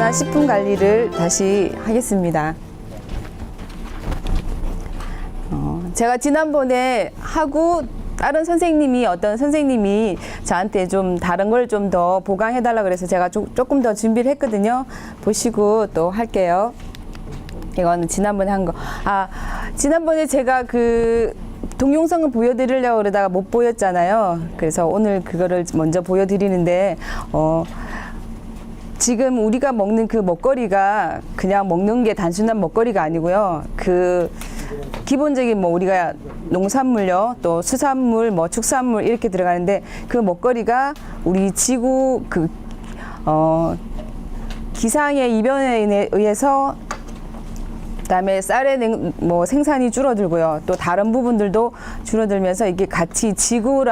간단한 식품 관리를 다시 하겠습니다. 제가 지난번에 하고 다른 선생님이 어떤 선생님이 저한테 좀 다른 걸 좀 더 보강해 달라 그래서 제가 조금 더 준비를 했거든요. 보시고 또 할게요. 이거는 지난번에 한 거. 지난번에 제가 그 동영상을 보여드리려고 그러다가 못 보였잖아요. 그래서 오늘 그거를 먼저 보여드리는데, 지금 우리가 먹는 그 먹거리가 그냥 먹는 게 단순한 먹거리가 아니고요. 그 기본적인 뭐 우리가 농산물요, 또 수산물, 뭐 축산물 이렇게 들어가는데 그 먹거리가 우리 지구 기상의 이변에 의해서 그다음에 쌀의 생산이 줄어들고요. 또 다른 부분들도 줄어들면서 이게 같이 지구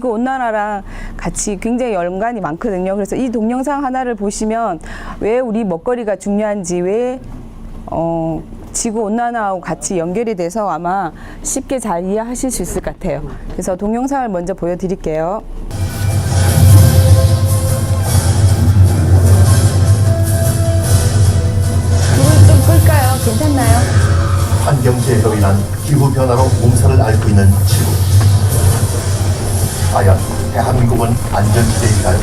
온난화랑 같이 굉장히 연관이 많거든요. 그래서 이 동영상 하나를 보시면 왜 우리 먹거리가 중요한지, 왜 지구 온난화하고 같이 연결이 돼서 아마 쉽게 잘 이해하실 수 있을 것 같아요. 그래서 동영상을 먼저 보여드릴게요. 괜찮나요? 환경재해로 인한 기후변화로 몸살을 앓고 있는 지구. 과연 대한민국은 안전지대인가요?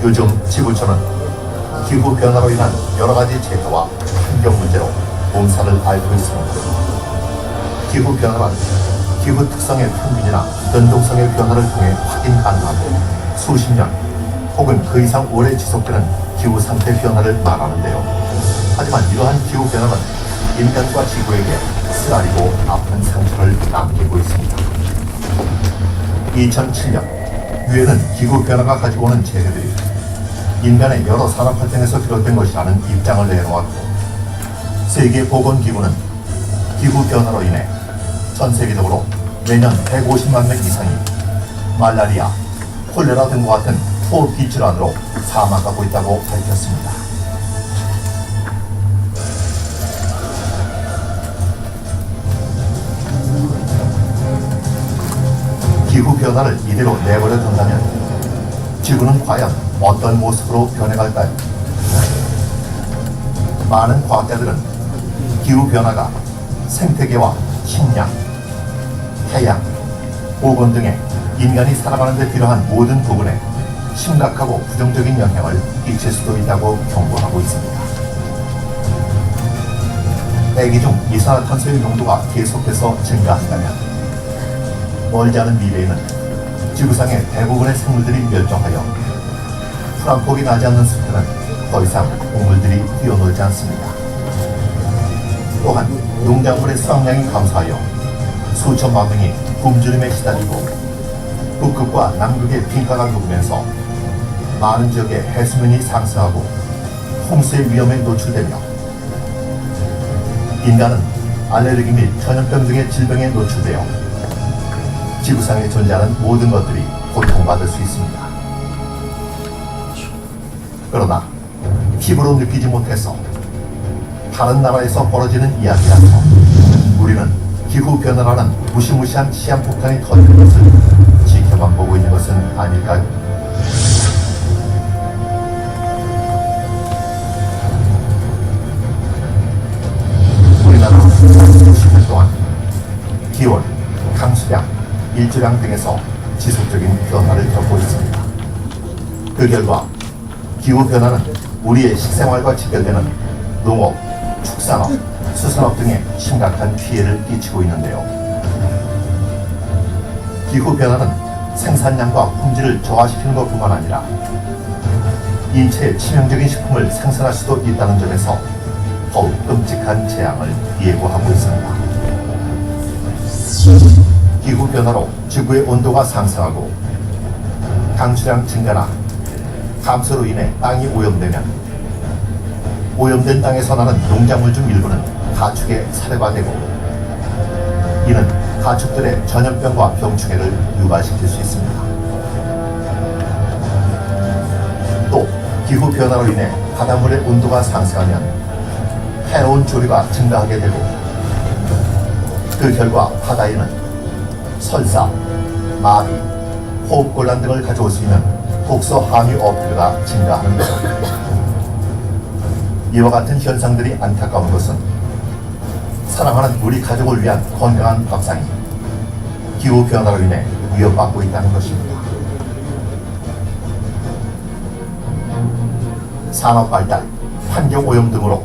요즘 지구촌은 기후변화로 인한 여러가지 재해와 환경 문제로 몸살을 앓고 있습니다. 기후변화란 기후 특성의 평균이나 변동성의 변화를 통해 확인 가능하고 수십 년 혹은 그 이상 오래 지속되는 기후 상태 변화를 말하는데요. 하지만 이러한 기후 변화는 인간과 지구에게 쓰라리고 아픈 상처를 남기고 있습니다. 2007년 유엔은 기후 변화가 가지고 오는 재해들이 인간의 여러 산업 활동에서 비롯된 것이라는 입장을 내놓았고, 세계보건기구는 기후 변화로 인해 전 세계적으로 매년 150만 명 이상이 말라리아, 콜레라 등과 같은 호흡기 질환으로 사망하고 있다고 밝혔습니다. 기후 변화를 이대로 내버려 둔다면 지구는 과연 어떤 모습으로 변해갈까요? 많은 과학자들은 기후 변화가 생태계와 식량, 해양, 보건 등의 인간이 살아가는 데 필요한 모든 부분에 심각하고 부정적인 영향을 끼칠 수도 있다고 경고하고 있습니다. 대기 중 이산화탄소의 농도가 계속해서 증가한다면 멀지 않은 미래에는 지구상의 대부분의 생물들이 멸종하여 풀 한 폭이 나지 않는 숲에는 더 이상 동물들이 뛰어놀지 않습니다. 또한 농작물의 수확량이 감소하여 수천만 명이 굶주림에 시달리고 북극과 남극의 빙하가 녹으면서 많은 지역의 해수면이 상승하고 홍수의 위험에 노출되며 인간은 알레르기 및 전염병 등의 질병에 노출되어 지구상에 존재하는 모든 것들이 고통받을 수 있습니다. 그러나 피부로 느끼지 못해서 다른 나라에서 벌어지는 이야기라서 우리는 기후변화라는 무시무시한 시한폭탄이 터지는 것을 지켜만 보고 있는 것은 아닐까요? 우리나라는 30년 동안 기온, 강수량, 일조량 등에서 지속적인 변화를 겪고 있습니다. 그 결과 기후변화는 우리의 식생활과 직결되는 농업, 축산업, 수산업 등에 심각한 피해를 끼치고 있는데요. 기후변화는 생산량과 품질을 저하시키는 것뿐만 아니라 인체에 치명적인 식품을 생산할 수도 있다는 점에서 더욱 끔찍한 재앙을 예고하고 있습니다. 기후변화로 지구의 온도가 상승하고 강수량 증가나 감소로 인해 땅이 오염되면 오염된 땅에서 나는 농작물 중 일부는 가축에 사료가 되고 이는 가축들의 전염병과 병충해를 유발시킬 수 있습니다. 또 기후변화로 인해 바닷물의 온도가 상승하면 해로운 조류가 증가하게 되고 그 결과 바다에는 설사, 마비, 호흡곤란 등을 가져올 수 있는 독소 함유 어패가 증가하는데요. 이와 같은 현상들이 안타까운 것은 사랑하는 우리 가족을 위한 건강한 밥상이 기후변화로 인해 위협받고 있다는 것입니다. 산업 발달, 환경오염 등으로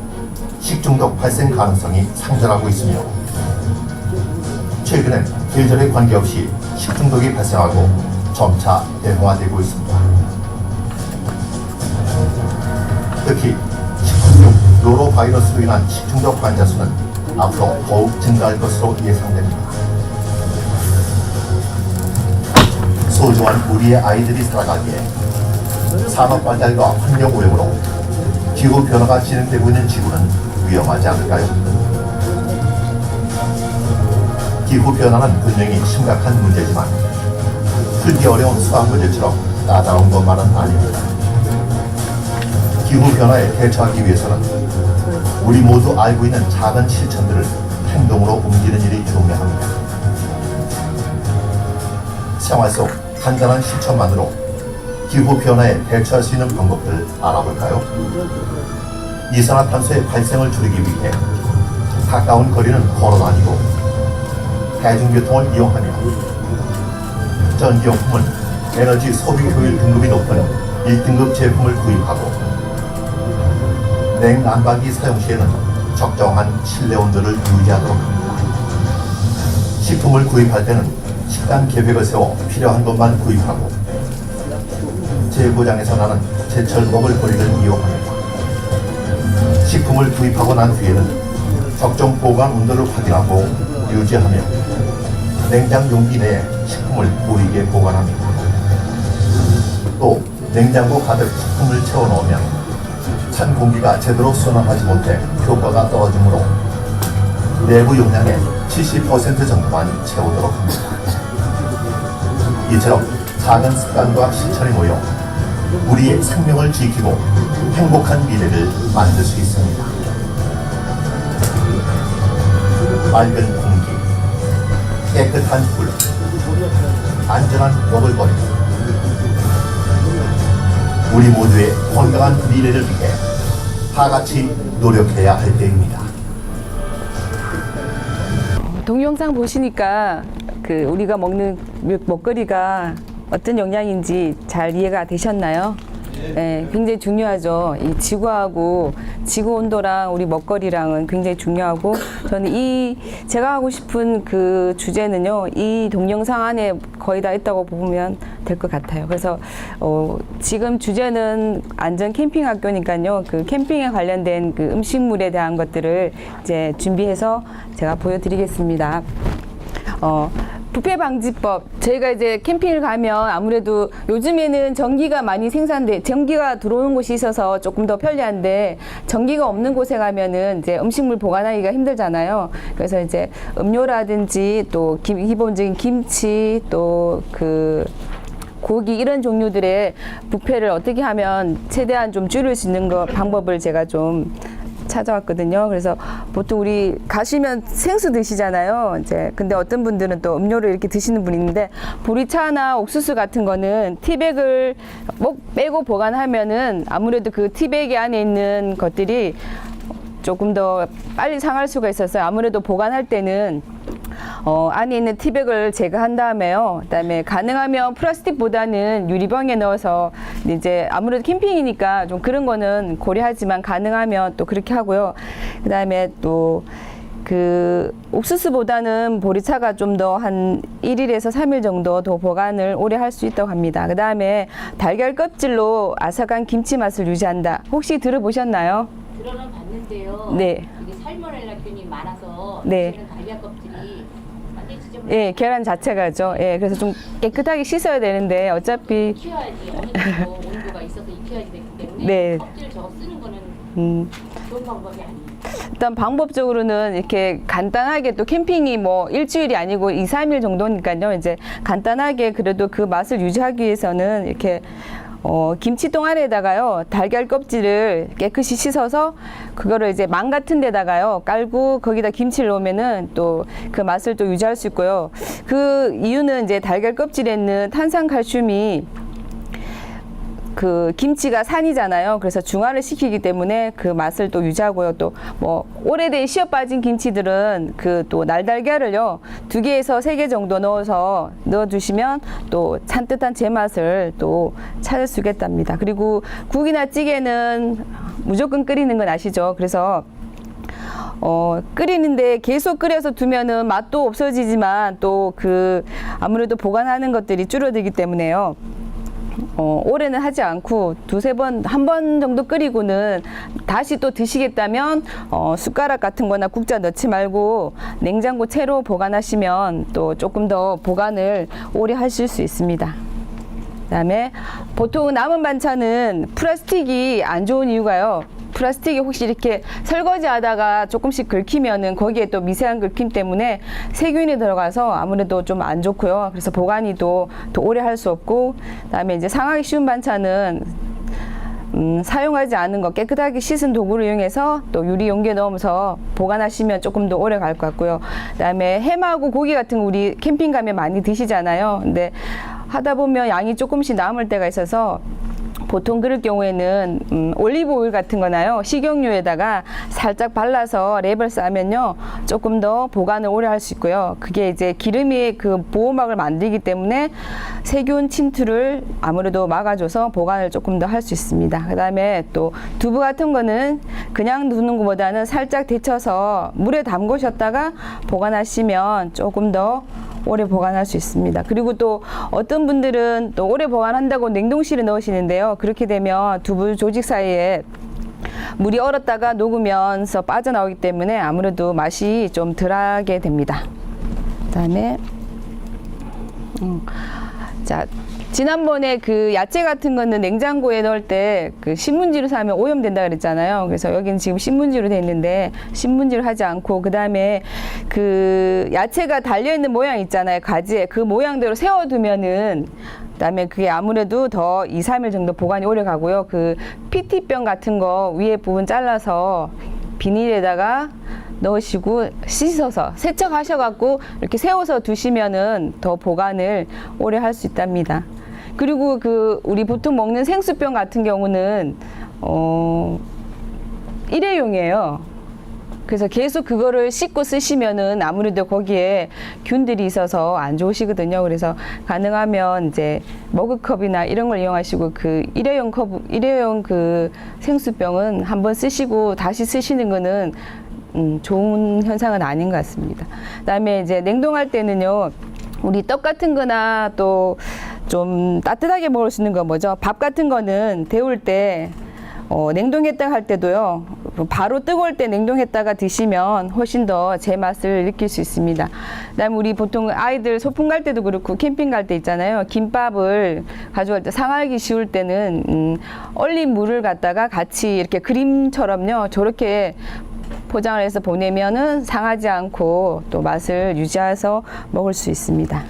식중독 발생 가능성이 상존하고 있으며 최근엔 계절에 관계없이 식중독이 발생하고 점차 대형화되고 있습니다. 특히 식중독 노로바이러스로 인한 식중독 환자 수는 앞으로 더욱 증가할 것으로 예상됩니다. 소중한 우리의 아이들이 살아가기에 산업 발달과 환경 오염으로 기후 변화가 진행되고 있는 지구는 위험하지 않을까요? 기후 변화는 분명히 심각한 문제지만 풀기 어려운 수학 문제처럼 까다로운 것만은 아닙니다. 기후 변화에 대처하기 위해서는 우리 모두 알고 있는 작은 실천들을 행동으로 옮기는 일이 중요합니다. 생활 속 간단한 실천만으로 기후 변화에 대처할 수 있는 방법들 알아볼까요? 이산화탄소의 발생을 줄이기 위해 가까운 거리는 걸어 다니고 대중교통을 이용하며 전기용품은 에너지 소비 효율 등급이 높은 1등급 제품을 구입하고 냉난방기 사용 시에는 적정한 실내 온도를 유지하도록 합니다. 식품을 구입할 때는 식단 계획을 세워 필요한 것만 구입하고 재고장에서 나는 제철 먹을거리를 이용합니다. 식품을 구입하고 난 뒤에는 적정 보관 온도를 확인하고 유지하며 냉장 용기 내에 식품을 보이게 보관합니다. 또 냉장고 가득 식품을 채워 넣으면 찬 공기가 제대로 순환하지 못해 효과가 떨어지므로 내부 용량의 70% 정도만 채우도록 합니다. 이처럼 작은 습관과 실천이 모여 우리의 생명을 지키고 행복한 미래를 만들 수 있습니다. 맑은 공기, 깨끗한 물, 안전한 먹을거리, 우리 모두의 건강한 미래를 위해 다 같이 노력해야 할 때입니다. 동영상 보시니까 그 우리가 먹는 먹거리가 어떤 영양인지 잘 이해가 되셨나요? 네, 굉장히 중요하죠. 이 지구하고 지구 온도랑 우리 먹거리랑은 굉장히 중요하고 저는 제가 하고 싶은 그 주제는요, 이 동영상 안에 거의 다 있다고 보면 될 것 같아요. 그래서 지금 주제는 안전 캠핑 학교니까요, 그 캠핑에 관련된 그 음식물에 대한 것들을 이제 준비해서 제가 보여드리겠습니다. 부패 방지법. 저희가 이제 캠핑을 가면 아무래도 요즘에는 전기가 많이 전기가 들어오는 곳이 있어서 조금 더 편리한데 전기가 없는 곳에 가면은 이제 음식물 보관하기가 힘들잖아요. 그래서 이제 음료라든지 또 기본적인 김치 또 그 고기 이런 종류들의 부패를 어떻게 하면 최대한 좀 줄일 수 있는 방법을 제가 좀 찾아왔거든요. 그래서 보통 우리 가시면 생수 드시잖아요. 이제 근데 어떤 분들은 또 음료를 이렇게 드시는 분이 있는데 보리차나 옥수수 같은 거는 티백을 빼고 보관하면은 아무래도 그 티백이 안에 있는 것들이 조금 더 빨리 상할 수가 있어서 아무래도 보관할 때는 안에 있는 티백을 제거한 다음에요. 그다음에 가능하면 플라스틱보다는 유리병에 넣어서 이제 아무래도 캠핑이니까 좀 그런 거는 고려하지만 가능하면 또 그렇게 하고요. 그다음에 또 그 옥수수보다는 보리차가 좀 더 한 1일에서 3일 정도 더 보관을 오래 할 수 있다고 합니다. 그다음에 달걀 껍질로 아삭한 김치 맛을 유지한다. 혹시 들어보셨나요? 들어는 봤는데요. 네. 이게 살모넬라균이 많아서 네. 사실은 달걀 껍질이 완전히 지저분해. 예, 계란 자체가죠. 예, 그래서 좀 깨끗하게 씻어야 되는데 어차피 익혀야지 어느 정도 온도가 있어서 익혀야지 되기 때문에 네. 껍질 저거 쓰는 거는 좋은 방법이 아니에요. 일단 방법적으로는 이렇게 간단하게 또 캠핑이 뭐 일주일이 아니고 2, 3일 정도니까요. 이제 간단하게 그래도 그 맛을 유지하기 위해서는 이렇게 김치통 안에다가요 달걀 껍질을 깨끗이 씻어서 그거를 이제 망 같은 데다가요 깔고 거기다 김치를 넣으면은 또 그 맛을 또 유지할 수 있고요. 그 이유는 이제 달걀 껍질에 있는 탄산칼슘이 그 김치가 산이잖아요. 그래서 중화를 시키기 때문에 그 맛을 또 유지하고요. 또 뭐 오래된 씨어 빠진 김치들은 그 또 날달걀을요 2개에서 3개 정도 넣어서 넣어주시면 또 산뜻한 제맛을 또 찾을 수 있겠답니다. 그리고 국이나 찌개는 무조건 끓이는 건 아시죠? 그래서 끓이는데 계속 끓여서 두면은 맛도 없어지지만 또 그 아무래도 보관하는 것들이 줄어들기 때문에요. 오래는 하지 않고 2-3번, 한 번 정도 끓이고는 다시 또 드시겠다면 숟가락 같은 거나 국자 넣지 말고 냉장고 채로 보관하시면 또 조금 더 보관을 오래 하실 수 있습니다. 그다음에 보통 남은 반찬은 플라스틱이 안 좋은 이유가요. 플라스틱이 혹시 이렇게 설거지 하다가 조금씩 긁히면은 거기에 또 미세한 긁힘 때문에 세균이 들어가서 아무래도 좀 안 좋고요. 그래서 보관이 더 오래 할 수 없고, 그다음에 이제 상하기 쉬운 반찬은 사용하지 않은 거 깨끗하게 씻은 도구를 이용해서 또 유리 용기에 넣으면서 보관하시면 조금 더 오래 갈 것 같고요. 그다음에 햄하고 고기 같은 거 우리 캠핑 가면 많이 드시잖아요. 근데 하다 보면 양이 조금씩 남을 때가 있어서 보통 그럴 경우에는 올리브 오일 같은 거나요 식용유에다가 살짝 발라서 랩을 싸면요 조금 더 보관을 오래 할 수 있고요. 그게 이제 기름이 그 보호막을 만들기 때문에 세균 침투를 아무래도 막아줘서 보관을 조금 더 할 수 있습니다. 그 다음에 또 두부 같은 거는 그냥 두는 것보다는 살짝 데쳐서 물에 담그셨다가 보관하시면 조금 더 오래 보관할 수 있습니다. 그리고 또 어떤 분들은 또 오래 보관한다고 냉동실에 넣으시는데요. 그렇게 되면 두부 조직 사이에 물이 얼었다가 녹으면서 빠져나오기 때문에 아무래도 맛이 좀 덜하게 됩니다. 그다음에 자, 지난번에 그 야채 같은 거는 냉장고에 넣을 때 그 신문지로 사면 오염된다 그랬잖아요. 그래서 여기는 지금 신문지로 돼 있는데 신문지로 하지 않고 그다음에 그 야채가 달려 있는 모양 있잖아요. 가지에 그 모양대로 세워두면은 그다음에 그게 아무래도 더 2-3일 정도 보관이 오래 가고요. 그 PT병 같은 거 위에 부분 잘라서 비닐에다가 넣으시고 씻어서 세척하셔갖고 이렇게 세워서 두시면은 더 보관을 오래 할 수 있답니다. 그리고 그 우리 보통 먹는 생수병 같은 경우는 일회용이에요. 그래서 계속 그거를 씻고 쓰시면은 아무래도 거기에 균들이 있어서 안 좋으시거든요. 그래서 가능하면 이제 머그컵이나 이런 걸 이용하시고 그 일회용 그 생수병은 한번 쓰시고 다시 쓰시는 거는 좋은 현상은 아닌 것 같습니다. 그다음에 이제 냉동할 때는요. 우리 떡 같은 거나 또 좀 따뜻하게 먹을 수 있는 거 뭐죠? 밥 같은 거는 데울 때 냉동했다가 할 때도요. 바로 뜨거울 때 냉동했다가 드시면 훨씬 더 제맛을 느낄 수 있습니다. 그다음에 우리 보통 아이들 소풍 갈 때도 그렇고 캠핑 갈 때 있잖아요. 김밥을 가져갈 때 상하기 쉬울 때는 얼린 물을 갖다가 같이 이렇게 그림처럼요. 저렇게 포장을 해서 보내면은 상하지 않고 또 맛을 유지해서 먹을 수 있습니다.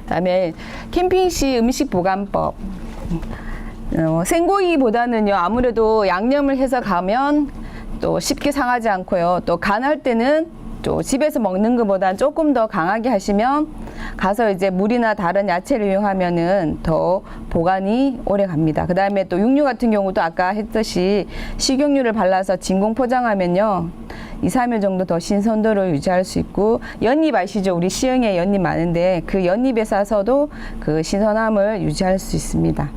그다음에 캠핑 시 음식 보관법. 생고기보다는요 아무래도 양념을 해서 가면 또 쉽게 상하지 않고요. 또 간할 때는 또 집에서 먹는 것보다 조금 더 강하게 하시면 가서 이제 물이나 다른 야채를 이용하면은 더 보관이 오래 갑니다. 그 다음에 또 육류 같은 경우도 아까 했듯이 식용유를 발라서 진공 포장하면요 2-3일 정도 더 신선도를 유지할 수 있고, 연잎 아시죠? 우리 시흥에 연잎 많은데 그 연잎에 싸서도 그 신선함을 유지할 수 있습니다.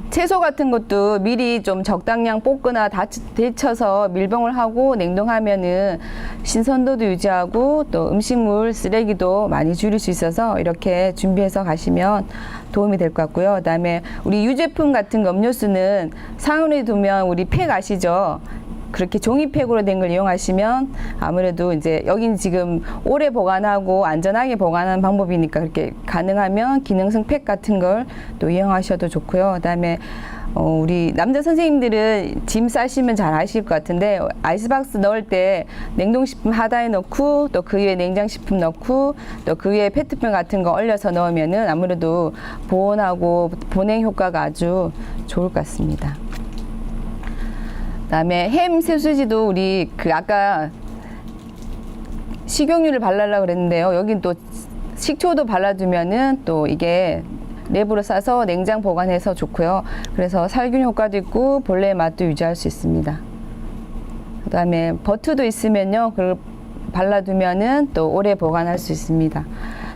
채소 같은 것도 미리 좀 적당량 볶거나 데쳐서 밀봉을 하고 냉동하면은 신선도도 유지하고 또 음식물 쓰레기도 많이 줄일 수 있어서 이렇게 준비해서 가시면 도움이 될 것 같고요. 그다음에 우리 유제품 같은 거 음료수는 상온에 두면 우리 팩 아시죠? 그렇게 종이팩으로 된 걸 이용하시면 아무래도 이제 여긴 지금 오래 보관하고 안전하게 보관하는 방법이니까 그렇게 가능하면 기능성 팩 같은 걸 또 이용하셔도 좋고요. 그다음에 우리 남자 선생님들은 짐 싸시면 잘 아실 것 같은데 아이스박스 넣을 때 냉동식품 하단에 넣고 또 그 위에 냉장식품 넣고 또 그 위에 페트병 같은 거 얼려서 넣으면은 아무래도 보온하고 보냉 효과가 아주 좋을 것 같습니다. 그다음에 햄 새소시도 우리 그 아까 식용유를 발라려고 그랬는데요. 여긴 또 식초도 발라두면은 또 이게 랩으로 싸서 냉장 보관해서 좋고요. 그래서 살균 효과도 있고 본래의 맛도 유지할 수 있습니다. 그다음에 버터도 있으면요, 그걸 발라두면은 또 오래 보관할 수 있습니다.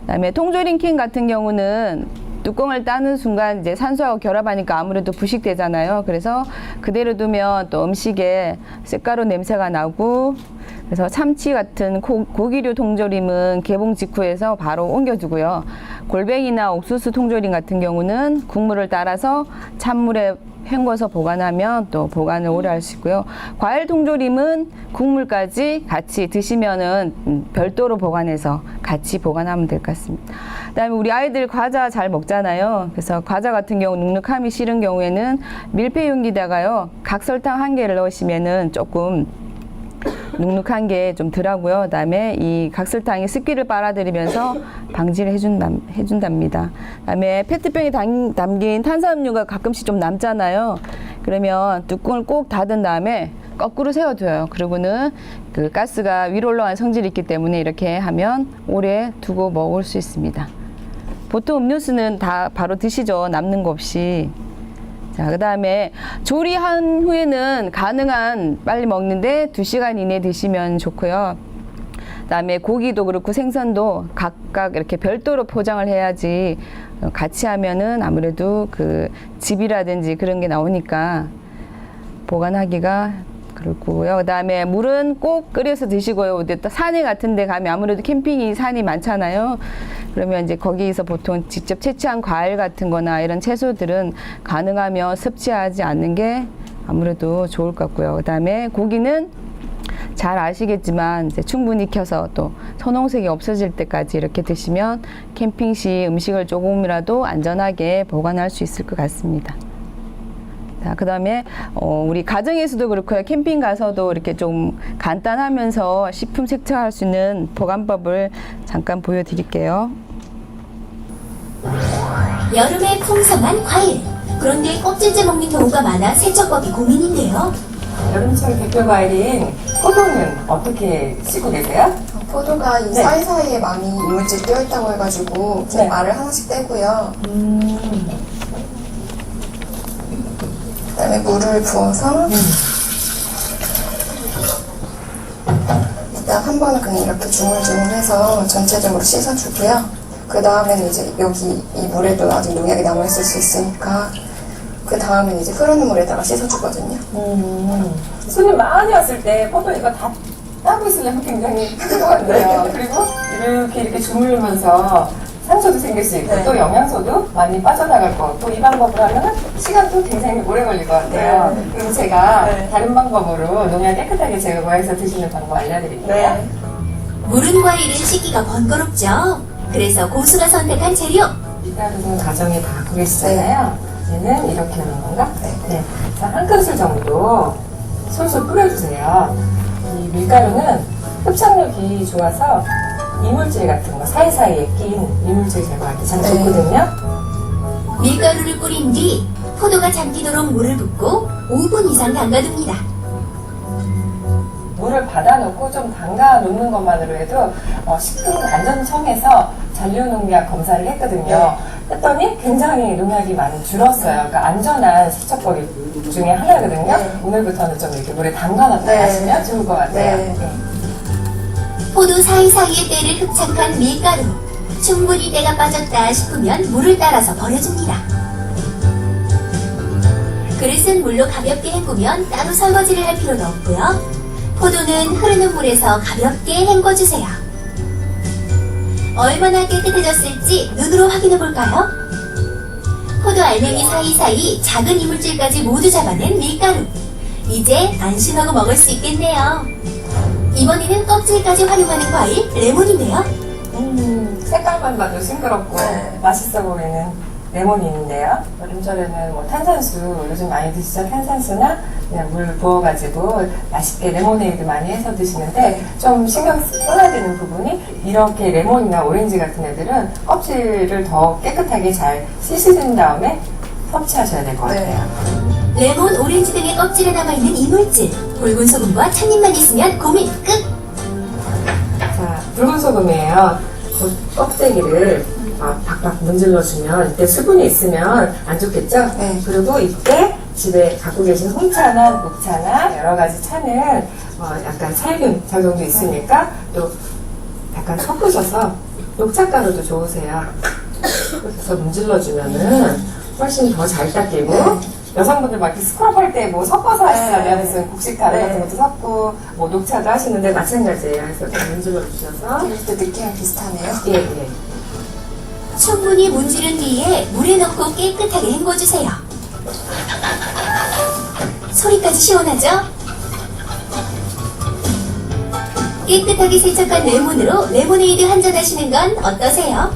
그다음에 통조림 캔 같은 경우는 뚜껑을 따는 순간 이제 산소하고 결합하니까 아무래도 부식되잖아요. 그래서 그대로 두면 또 음식에 쇳가루 냄새가 나고, 그래서 참치 같은 고기류 통조림은 개봉 직후에서 바로 옮겨두고요. 골뱅이나 옥수수 통조림 같은 경우는 국물을 따라서 찬물에 헹궈서 보관하면 또 보관을 오래 할 수 있고요. 과일 통조림은 국물까지 같이 드시면은 별도로 보관해서 같이 보관하면 될 것 같습니다. 그다음에 우리 아이들 과자 잘 먹잖아요. 그래서 과자 같은 경우 눅눅함이 싫은 경우에는 밀폐 용기다가요, 각설탕 1개를 넣으시면은 조금 눅눅한 게 좀 덜하고요. 그다음에 이 각설탕이 습기를 빨아들이면서 방지를 해준답니다. 그다음에 페트병에 담긴 탄산음료가 가끔씩 좀 남잖아요. 그러면 뚜껑을 꼭 닫은 다음에 거꾸로 세워둬요. 그리고는 그 가스가 위로 올라가는 성질이 있기 때문에 이렇게 하면 오래 두고 먹을 수 있습니다. 보통 음료수는 다 바로 드시죠. 남는 거 없이. 자, 그 다음에 조리한 후에는 가능한 빨리 먹는데 2시간 이내에 드시면 좋고요. 그 다음에 고기도 그렇고 생선도 각각 이렇게 별도로 포장을 해야지 같이 하면은 아무래도 그 즙이라든지 그런 게 나오니까 보관하기가 그렇고요. 그 다음에 물은 꼭 끓여서 드시고요. 산에 같은 데 가면 아무래도 캠핑이 산이 많잖아요. 그러면 이제 거기서 보통 직접 채취한 과일 같은 거나 이런 채소들은 가능하면 섭취하지 않는 게 아무래도 좋을 것 같고요. 그 다음에 고기는 잘 아시겠지만 이제 충분히 익혀서 또 선홍색이 없어질 때까지 이렇게 드시면 캠핑 시 음식을 조금이라도 안전하게 보관할 수 있을 것 같습니다. 자, 그 다음에 우리 가정에서도 그렇고요. 캠핑 가서도 이렇게 좀 간단하면서 식품 세척할 수 있는 보관법을 잠깐 보여드릴게요. 여름에 풍성한 과일. 그런데 껍질째 먹는 경우가 많아 세척법이 고민인데요. 여름철 대표 과일인 포도는 어떻게 씻고 계세요? 포도가 이 사이사이에 많이 이물질이 껴있다고 해가지고 제 알을 하나씩 떼고요. 그다음에 물을 부어서 일단 한 번은 그냥 이렇게 주물주물해서 전체적으로 씻어주고요. 그 다음에는 이제 여기 이 물에도 아직 농약이 남아있을 수 있으니까 그 다음에는 이제 흐르는 물에다가 씻어주거든요. 손님 많이 왔을 때 포도 이거 다 따고 있으려면 굉장히 힘들 것 같아요. 그리고 이렇게 주물면서 상처도 생길 수 있고 또 영양소도 많이 빠져나갈 것 같고, 이 방법으로 하면 시간도 굉장히 오래 걸릴 것 같아요. 그럼 제가 다른 방법으로 농약 깨끗하게 제거해서 드시는 방법 알려드릴게요. 무른 과일은 씻기가 번거롭죠. 그래서 고수가 선택한 재료. 밀가루는 가정에 다 갖고 계시잖아요. 얘는 이렇게 하는 건가? 네. 자, 한 큰술 정도 솔솔 뿌려주세요. 이 밀가루는 흡착력이 좋아서 이물질 같은 거 사이사이에 낀 이물질 제거할 때 참 좋거든요. 밀가루를 뿌린 뒤 포도가 잠기도록 물을 붓고 5분 이상 담가둡니다. 물을 받아놓고 좀 담가 놓는 것만으로 해도 식품안전청에서 잔류농약 검사를 했거든요. 했더니 굉장히 농약이 많이 줄었어요. 그러니까 안전한 세척법 중에 하나거든요. 오늘부터는 좀 이렇게 물에 담가놨다 하시면 좋을 것 같아요. 포도 사이사이에 때를 흡착한 밀가루. 충분히 때가 빠졌다 싶으면 물을 따라서 버려줍니다. 그릇은 물로 가볍게 헹구면 따로 설거지를 할 필요도 없고요. 포도는 흐르는 물에서 가볍게 헹궈주세요. 얼마나 깨끗해졌을지 눈으로 확인해 볼까요? 포도 알맹이 사이사이 작은 이물질까지 모두 잡아낸 밀가루. 이제 안심하고 먹을 수 있겠네요. 이번에는 껍질까지 활용하는 과일 레몬인데요. 색깔만 봐도 싱그럽고 맛있어 보이는 레몬이 있는데요. 여름철에는 뭐 탄산수, 요즘 많이 드시죠? 탄산수나 그냥 물 부어가지고 맛있게 레모네이드 많이 해서 드시는데 좀 신경 써야 되는 부분이 이렇게 레몬이나 오렌지 같은 애들은 껍질을 더 깨끗하게 잘 씻으신 다음에 섭취하셔야 될 것 같아요. 레몬, 오렌지 등의 껍질에 남아있는 이물질, 붉은 소금과 찻잎만 있으면 고민 끝! 자, 붉은 소금이에요. 그 껍데기를 박박 문질러주면 이때 수분이 있으면 안 좋겠죠? 네. 그리고 이때 집에 갖고 계신 홍차나 녹차나 여러 가지 차는 약간 살균 작용도 있으니까 또 약간 섞으셔서 녹차가루도 좋으세요. 그래서 문질러주면은 훨씬 더 잘 닦이고 여성분들 막 이렇게 스크럽 할 때 뭐 섞어서 하시잖아요. 무슨 곡식가루 같은 것도 섞고 뭐 녹차도 하시는데 마찬가지예요. 그래서 이렇게 문질러주셔서 이때 느낌이 비슷하네요. 예, 예. 충분히 문지른 뒤에 물에 넣고 깨끗하게 헹궈주세요. 소리까지 시원하죠? 깨끗하게 세척한 레몬으로 레모네이드 한잔 하시는 건 어떠세요?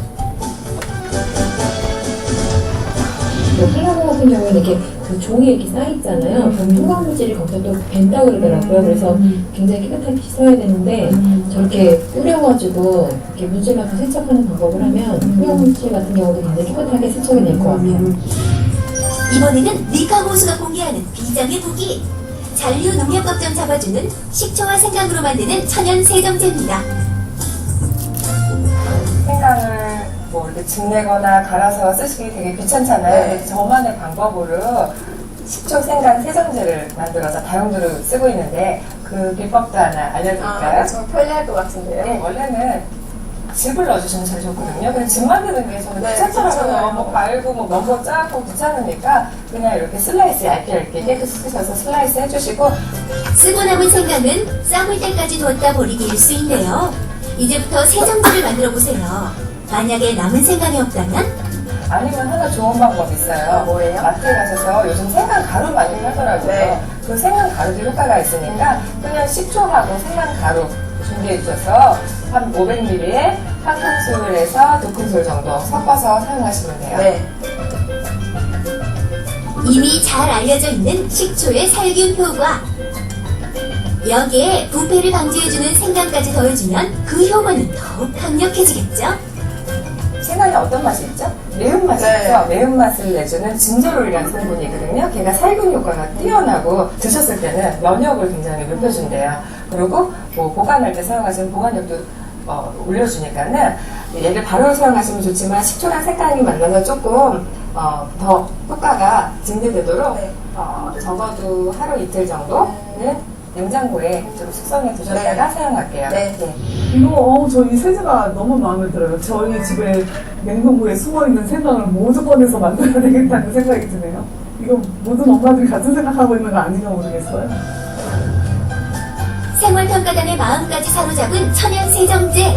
콜라보 같은 경우에는 이렇게 그 종이에 이렇게 쌓여있잖아요. 그럼 토광물질이 거기서 또 밴다고 그러더라고요. 그래서 굉장히 깨끗하게 씻어야 되는데 저렇게 뿌려가지고 이렇게 문질러서 세척하는 방법을 하면 토광물질 같은 경우도 굉장히 깨끗하게 세척이 될 것 같아요. 이번에는 미카고수가 공개하는 비장의 무기! 잔류 농약 걱정 잡아주는 식초와 생강으로 만드는 천연 세정제입니다. 생강을 뭐 이렇게 즙내거나 갈아서 쓰시기 되게 귀찮잖아요. 근데 저만의 방법으로 식초 생강 세정제를 만들어서 다용도로 쓰고 있는데 그 비법도 하나 알려드릴까요? 좀 편리할 것 같은데요. 네, 원래는 즙을 넣어주시면 제일 좋거든요. 근데 즙 만드는 게 저는 네, 귀찮더라고요. 귀찮아요. 뭐 말고 뭐 너무 짜고 귀찮으니까 그냥 이렇게 슬라이스 얇게 깨끗이 쓰셔서 슬라이스 해주시고 쓰고 남은 생강은 썩을 때까지 뒀다 버리기 일수인데요. 이제부터 세정제를 만들어 보세요. 만약에 남은 생강이 없다면 아니면 하나 좋은 방법 있어요. 뭐예요? 마트에 가셔서 요즘 생강 가루 많이 팔더라고요. 네. 그 생강 가루도 효과가 있으니까 그냥 식초하고 생강 가루 준비해 주셔서 한 500ml에 한 큰술에서 2큰술 정도 섞어서 사용하시면 돼요. 네. 이미 잘 알려져 있는 식초의 살균 효과. 여기에 부패를 방지해주는 생강까지 더해주면 그 효과는 더욱 강력해지겠죠? 생강이 어떤 맛이 있죠? 매운맛이 네. 있죠? 매운맛을 내주는 진저롤이라는 성분이거든요. 걔가 살균 효과가 뛰어나고 드셨을 때는 면역을 굉장히 높여준대요. 그리고 뭐 보관할 때 사용하시는 보관력도 올려주니까는 얘를 바로 사용하시면 좋지만 식초랑 생강이 만나서 조금 더 효과가 증대되도록 네. 적어도 하루 이틀 정도는 냉장고에 좀 숙성해 두셨다가 사용할게요. 네. 이거 저 이 세제가 너무 마음에 들어요. 저희 집에 냉동고에 숨어있는 생강을 모두 꺼내서 만들어야 되겠다는 생각이 드네요. 이거 모든 엄마들이 같은 생각하고 있는 거 아닌가 모르겠어요. 생활평가단의 마음까지 사로잡은 천연 세정제.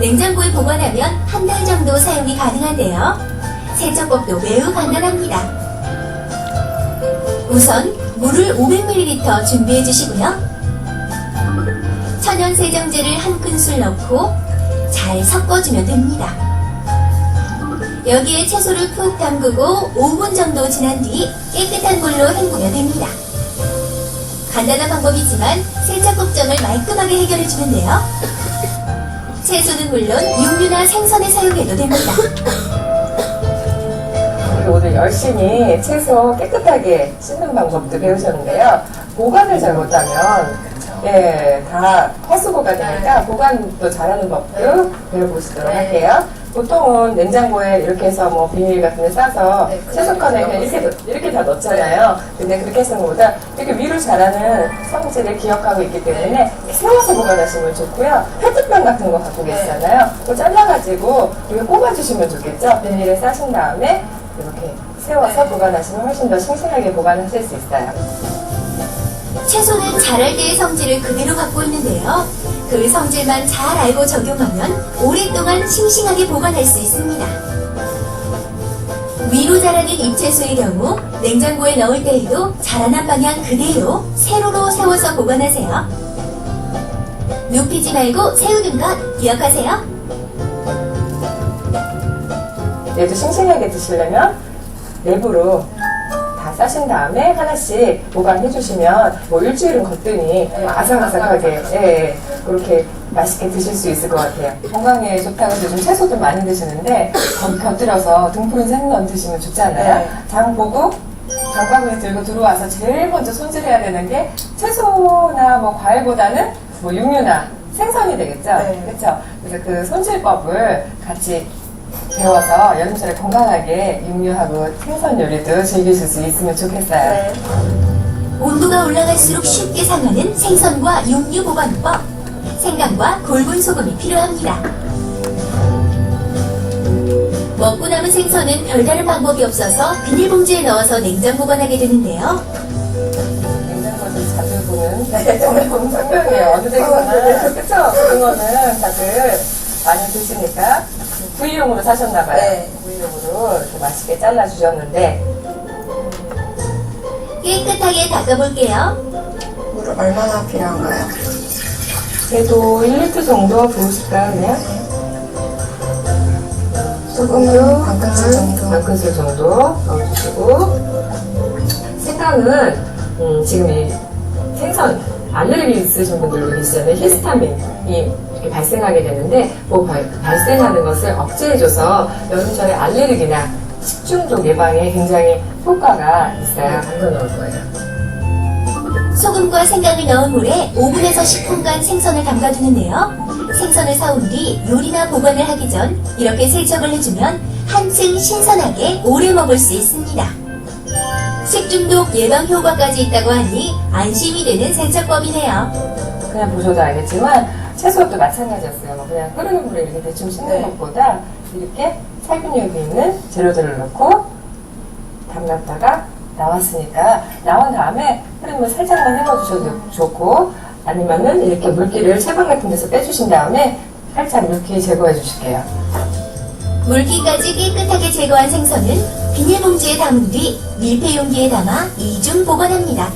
냉장고에 보관하면 한 달 정도 사용이 가능한데요. 세척법도 매우 간단합니다. 우선 물을 500ml 준비해 주시고요. 천연 세정제를 한 큰술 넣고 잘 섞어주면 됩니다. 여기에 채소를 푹 담그고 5분 정도 지난 뒤 깨끗한 물로 헹구면 됩니다. 간단한 방법이지만 세척 걱정을 말끔하게 해결해주는데요. 채소는 물론 육류나 생선에 사용해도 됩니다. 오늘 열심히 채소 깨끗하게 씻는 방법도 배우셨는데요. 보관을 잘못하면 다 헛수고가 되니까 보관도 잘하는 법도 배워보시도록 할게요. 보통은 냉장고에 이렇게 해서 뭐 비닐 같은 데 싸서 채소칸에 그냥 이렇게 다 넣잖아요. 근데 그렇게 하는 것보다 이렇게 위로 자라는 성질을 기억하고 있기 때문에 세워서 보관하시면 좋고요. 페트병 같은 거 갖고 계시잖아요. 그거 잘라가지고 이렇게 꼽아주시면 좋겠죠. 비닐에 싸신 다음에 이렇게 세워서 보관하시면 훨씬 더 싱싱하게 보관하실 수 있어요. 채소는 자랄 때의 성질을 그대로 갖고 있는데요. 그 성질만 잘 알고 적용하면 오랫동안 싱싱하게 보관할 수 있습니다. 위로 자라는 잎채소의 경우 냉장고에 넣을 때에도 자라난 방향 그대로 세로로 세워서 보관하세요. 눕히지 말고 세우는 것 기억하세요. 얘도 싱싱하게 드시려면 내부로 다 싸신 다음에 하나씩 보관해 주시면 뭐 일주일은 거뜬히 아삭아삭하게 그렇게 맛있게 드실 수 있을 것 같아요. 건강에 좋다고 해서 요즘 채소도 많이 드시는데 거기 곁들여서 등푸른 생선 드시면 좋잖아요. 장 보고 장바구니 들고 들어와서 제일 먼저 손질해야 되는 게 채소나 뭐 과일보다는 뭐 육류나 생선이 되겠죠. 그렇죠. 그래서 그 손질법을 같이 배워서 여름철에 건강하게 육류하고 생선 요리도 즐기실 수 있으면 좋겠어요. 온도가 올라갈수록 쉽게 상하는 생선과 육류 보관법. 생강과 굵은 소금이 필요합니다. 먹고 남은 생선은 별다른 방법이 없어서 비닐봉지에 넣어서 냉장 보관하게 되는데요. 냉장고에서 자주 보는 정말 보는 상병이에요. 어느 데서나 그쵸? 그런 거는 다들 많이 드시니까 구이용으로 사셨나봐요. 구이용으로 이렇게 맛있게 잘라주셨는데 깨끗하게 닦아볼게요. 물을 얼마나 필요한가요? 그래도 1리터 정도 부으실까요, 그냥? 소금도 반 큰술 정도. 반 큰술 정도 넣어주시고 생강은 지금 이 생선 알레르기 있으신 분들도 계시잖아요. 히스타민이 이렇게 발생하게 되는데 그 발생하는 것을 억제해줘서 여름철에 알레르기나 식중독 예방에 굉장히 효과가 있어요. 담궈 놓을 거예요. 소금과 생강을 넣은 물에 5분에서 10분간 생선을 담가두는데요. 생선을 사온 뒤 요리나 보관을 하기 전 이렇게 세척을 해주면 한층 신선하게 오래 먹을 수 있습니다. 식중독 예방 효과까지 있다고 하니 안심이 되는 세척법이네요. 그냥 보셔도 알겠지만 채소도 마찬가지였어요. 뭐 그냥 끓는 물에 이렇게 대충 씻는 것보다 이렇게 살균력이 있는 재료들을 넣고 담갔다가 나왔으니까 나온 다음에 끓는 물 살짝만 헹궈주셔도 좋고 아니면은 이렇게 물기를 채반 같은 데서 빼주신 다음에 살짝 물기 제거해 주실게요. 물기까지 깨끗하게 제거한 생선은 비닐봉지에 담은 뒤 밀폐용기에 담아 이중 보관합니다.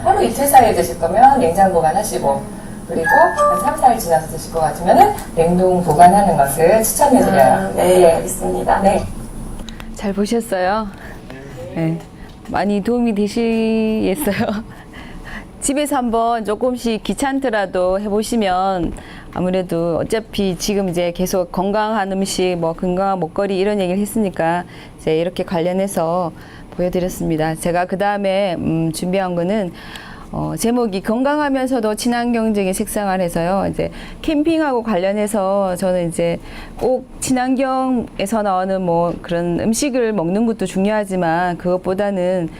하루 이틀 사이에 드실 거면 냉장 보관하시고 그리고 한 3, 4일 지나서 드실 것 같으면 냉동 보관하는 것을 추천해드려요. 네, 알겠습니다. 네. 잘 보셨어요? 네. 많이 도움이 되시겠어요? 집에서 한번 조금씩 귀찮더라도 해보시면 아무래도 어차피 지금 이제 계속 건강한 음식, 뭐 건강한 먹거리 이런 얘기를 했으니까 이제 이렇게 관련해서 보여드렸습니다. 제가 그 다음에 준비한 거는 제목이 건강하면서도 친환경적인 식생활해서요. 이제 캠핑하고 관련해서 저는 이제 꼭 친환경에서 나오는 뭐 그런 음식을 먹는 것도 중요하지만 그것보다는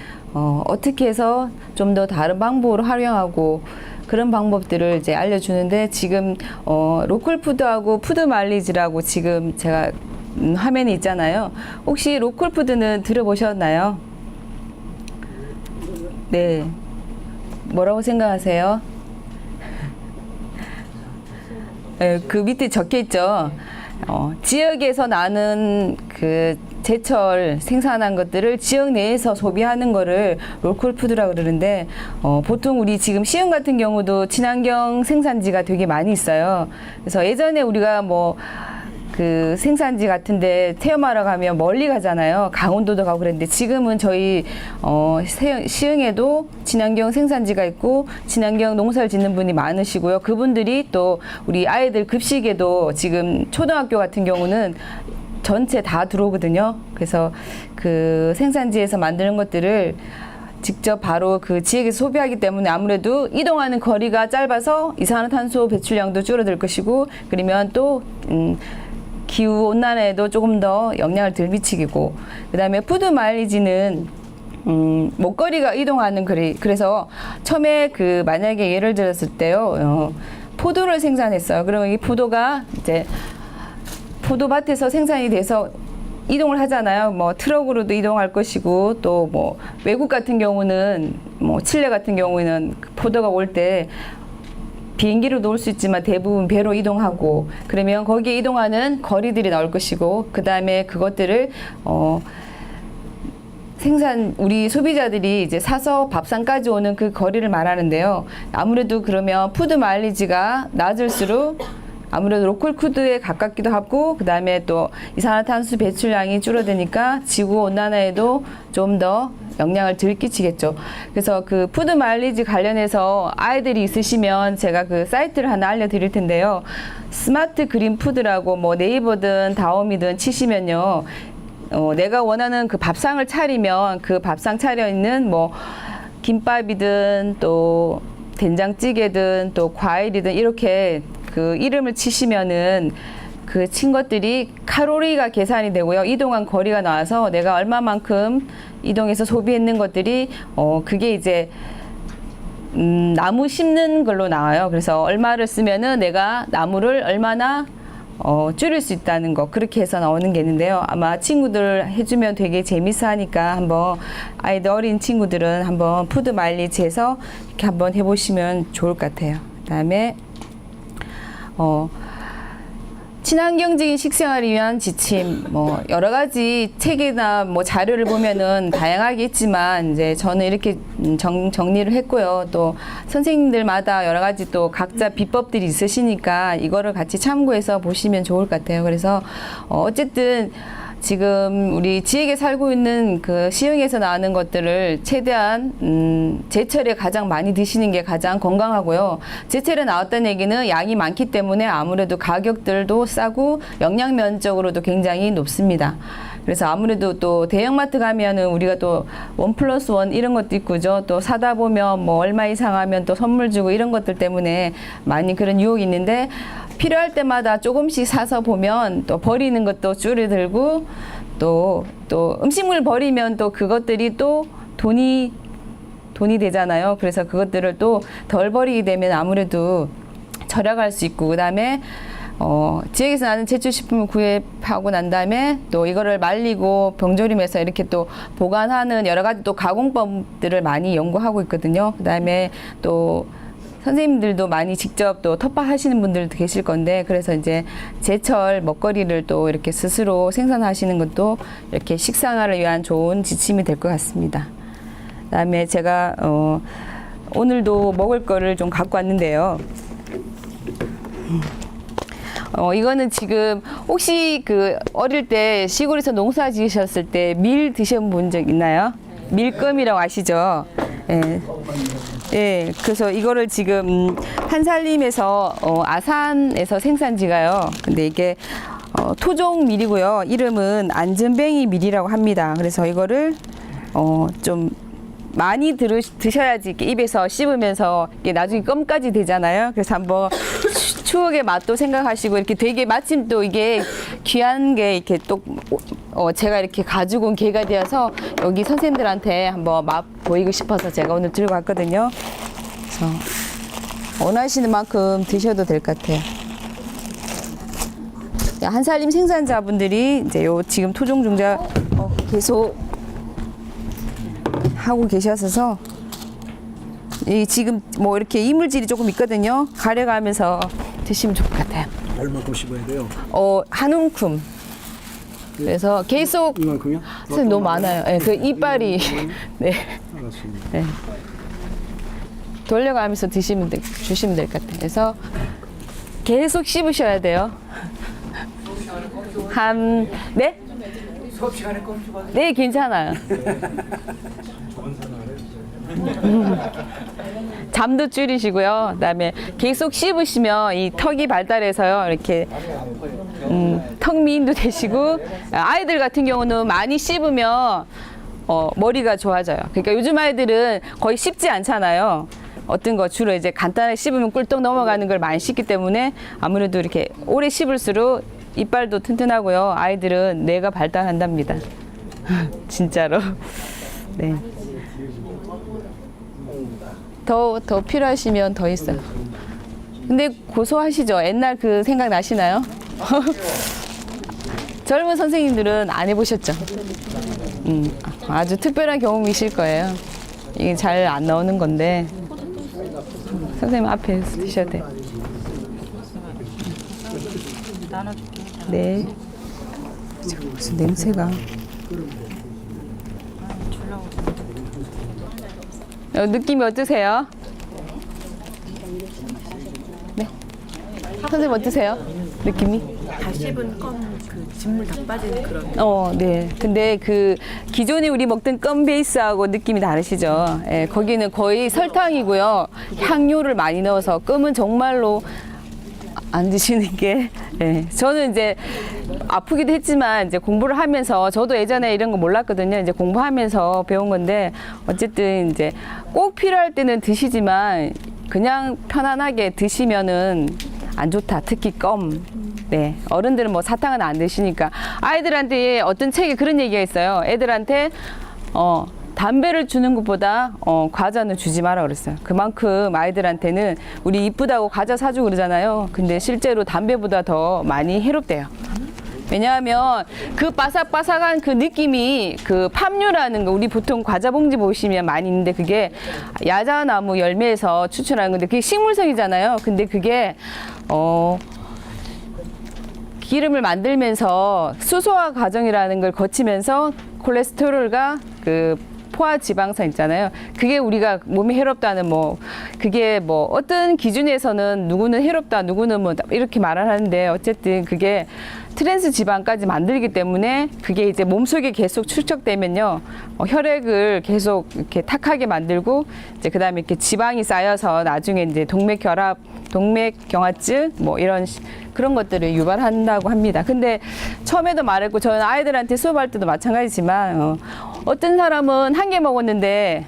어떻게 해서 좀 더 다른 방법으로 활용하고 그런 방법들을 이제 알려주는데 지금 로컬 푸드하고 푸드 마일리지라고 지금 제가 화면이 있잖아요. 혹시 로컬 푸드는 들어보셨나요? 네. 뭐라고 생각하세요? 네, 그 밑에 적혀 있죠. 지역에서 나는 그 제철 생산한 것들을 지역 내에서 소비하는 거를 로컬 푸드라고 그러는데 보통 우리 지금 시흥 같은 경우도 친환경 생산지가 되게 많이 있어요. 그래서 예전에 우리가 뭐 그 생산지 같은데 체험하러 가면 멀리 가잖아요. 강원도도 가고 그랬는데 지금은 저희 시흥에도 친환경 생산지가 있고 친환경 농사를 짓는 분이 많으시고요. 그분들이 또 우리 아이들 급식에도 지금 초등학교 같은 경우는 전체 다 들어오거든요. 그래서 그 생산지에서 만드는 것들을 직접 바로 그 지역에서 소비하기 때문에 아무래도 이동하는 거리가 짧아서 이산화탄소 배출량도 줄어들 것이고 그러면 또 기후 온난화에도 조금 더 영향을 덜 미치고 그다음에 푸드 마일리지는 먹거리가 이동하는 그래서 처음에 그 만약에 예를 들었을 때요 포도를 생산했어요. 그러면 이 포도가 이제 포도밭에서 생산이 돼서 이동을 하잖아요. 뭐 트럭으로도 이동할 것이고 또 뭐 외국 같은 경우는 뭐 칠레 같은 경우에는 포도가 올 때 비행기로도 올 수 있지만 대부분 배로 이동하고 그러면 거기에 이동하는 거리들이 나올 것이고 그 다음에 그것들을 우리 소비자들이 이제 사서 밥상까지 오는 그 거리를 말하는데요. 아무래도 그러면 푸드 마일리지가 낮을수록 아무래도 로컬 푸드에 가깝기도 하고, 그 다음에 또 이산화탄소 배출량이 줄어드니까 지구 온난화에도 좀 더 영향을 덜 끼치겠죠. 그래서 그 푸드 마일리지 관련해서 아이들이 있으시면 제가 그 사이트를 하나 알려드릴 텐데요. 스마트 그린 푸드라고 뭐 네이버든 다오미든 치시면요. 내가 원하는 그 밥상을 차리면 그 밥상 차려 있는 뭐 김밥이든 또 된장찌개든 또 과일이든 이렇게 그 이름을 치시면은 그 친 것들이 칼로리가 계산이 되고요. 이동한 거리가 나와서 내가 얼마만큼 이동해서 소비했는 것들이 그게 이제 나무 심는 걸로 나와요. 그래서 얼마를 쓰면은 내가 나무를 얼마나 줄일 수 있다는 거, 그렇게 해서 나오는 게 있는데요. 아마 친구들 해주면 되게 재밌어 하니까 한번 아이들 어린 친구들은 한번 푸드 마일리지에서 이렇게 한번 해보시면 좋을 것 같아요. 그 다음에 친환경적인 식생활을 위한 지침, 뭐 여러 가지 책이나 뭐 자료를 보면은 다양하게 있지만 이제 저는 이렇게 정리를 했고요. 또 선생님들마다 여러 가지 또 각자 비법들이 있으시니까 이거를 같이 참고해서 보시면 좋을 것 같아요. 그래서 어쨌든 지금 우리 지역에 살고 있는 그 시흥에서 나오는 것들을 최대한 제철에 가장 많이 드시는 게 가장 건강하고요. 제철에 나왔다는 얘기는 양이 많기 때문에 아무래도 가격들도 싸고 영양면적으로도 굉장히 높습니다. 그래서 아무래도 또 대형마트 가면은 우리가 또 1+1 이런 것도 있고죠. 또 사다 보면 뭐 얼마 이상 하면 또 선물 주고 이런 것들 때문에 많이 그런 유혹이 있는데, 필요할 때마다 조금씩 사서 보면 또 버리는 것도 줄어들고, 또 음식물 버리면 또 그것들이 또 돈이 되잖아요. 그래서 그것들을 또 덜 버리게 되면 아무래도 절약할 수 있고, 그 다음에 지역에서 나는 제철식품을 구입하고 난 다음에 또 이거를 말리고 병조림해서 이렇게 또 보관하는 여러 가지 또 가공법들을 많이 연구하고 있거든요. 그 다음에 또 선생님들도 많이 직접 또 텃밭하시는 분들도 계실 건데, 그래서 이제 제철 먹거리를 또 이렇게 스스로 생산하시는 것도 이렇게 식생활을 위한 좋은 지침이 될 것 같습니다. 그다음에 제가 오늘도 먹을 거를 좀 갖고 왔는데요. 이거는 지금 혹시 그 어릴 때 시골에서 농사 지으셨을 때 밀 드셔본 적 있나요? 밀껌이라고 아시죠? 예. 예, 그래서 이거를 지금 한살림에서 아산에서 생산지가요. 근데 이게 토종 밀이고요. 이름은 안전뱅이 밀이라고 합니다. 그래서 이거를 좀 많이 드셔야지 이렇게 입에서 씹으면서 이게 나중에 껌까지 되잖아요. 그래서 한번 추억의 맛도 생각하시고, 이렇게 되게 마침 또 이게 귀한 게 이렇게 또 제가 이렇게 가지고 온 기회가 되어서 여기 선생님들한테 한번 맛 보이고 싶어서 제가 오늘 들고 왔거든요. 그래서 원하시는 만큼 드셔도 될 것 같아요. 한살림 생산자분들이 이제 요 지금 토종 종자 계속 하고 계셔서 이 지금 뭐 이렇게 이물질이 조금 있거든요. 가려가면서 드시면 좋을 것 같아요. 얼마큼 씹어야 돼요? 한 움큼. 그래서 계속 이만큼요? 선생님 너무 많아요. 네, 그 이빨이 네. 알았습니다. 네. 돌려가면서 주시면 될 것 같아요. 그래서 계속 씹으셔야 돼요. 네? 수업 시간에 껌 씹어도 네, 괜찮아요. 잠도 줄이시고요. 그다음에 계속 씹으시면 이 턱이 발달해서요. 이렇게 턱 미인도 되시고, 아이들 같은 경우는 많이 씹으면 머리가 좋아져요. 그러니까 요즘 아이들은 거의 씹지 않잖아요. 어떤 거 주로 이제 간단하게 씹으면 꿀떡 넘어가는 걸 많이 씹기 때문에 아무래도 이렇게 오래 씹을수록 이빨도 튼튼하고요. 아이들은 뇌가 발달한답니다. 진짜로. 네. 더 필요하시면 더 있어요. 근데 고소하시죠? 옛날 그 생각 나시나요? 젊은 선생님들은 안 해보셨죠? 아주 특별한 경험이실 거예요. 이게 잘 안 나오는 건데 선생님 앞에서 드셔도 돼요. 네. 무슨 냄새가. 느낌이 어떠세요? 네. 선생님 어떠세요? 느낌이? 다 씹은 껌그 진물 다 빠진 그런. 네. 근데 그 기존에 우리 먹던 껌 베이스하고 느낌이 다르시죠? 예, 거기는 거의 설탕이고요. 향료를 많이 넣어서 껌은 정말로 안 드시는 게, 예. 저는 이제 아프기도 했지만 이제 공부를 하면서 저도 예전에 이런 거 몰랐거든요. 이제 공부하면서 배운 건데 어쨌든 이제 꼭 필요할 때는 드시지만 그냥 편안하게 드시면은 안 좋다. 특히 껌. 네. 어른들은 뭐 사탕은 안 드시니까. 아이들한테 어떤 책에 그런 얘기가 있어요. 애들한테, 담배를 주는 것보다 과자는 주지 마라 그랬어요. 그만큼 아이들한테는 우리 이쁘다고 과자 사주고 그러잖아요. 근데 실제로 담배보다 더 많이 해롭대요. 왜냐하면 그 바삭바삭한 그 느낌이 그 팜유라는 거 우리 보통 과자 봉지 보시면 많이 있는데 그게 야자나무 열매에서 추출하는 건데 그게 식물성이잖아요. 근데 그게 기름을 만들면서 수소화 과정이라는 걸 거치면서 콜레스테롤과 그 포화 지방산 있잖아요. 그게 우리가 몸에 해롭다는 그게 어떤 기준에서는 누구는 해롭다, 누구는 이렇게 말을 하는데 어쨌든 그게 트랜스 지방까지 만들기 때문에 그게 이제 몸속에 계속 축적되면요. 혈액을 계속 이렇게 탁하게 만들고 이제 그다음에 이렇게 지방이 쌓여서 나중에 이제 동맥경화증 이런 그런 것들을 유발한다고 합니다. 근데 처음에도 말했고 저는 아이들한테 수업할 때도 마찬가지지만 어떤 사람은 한 개 먹었는데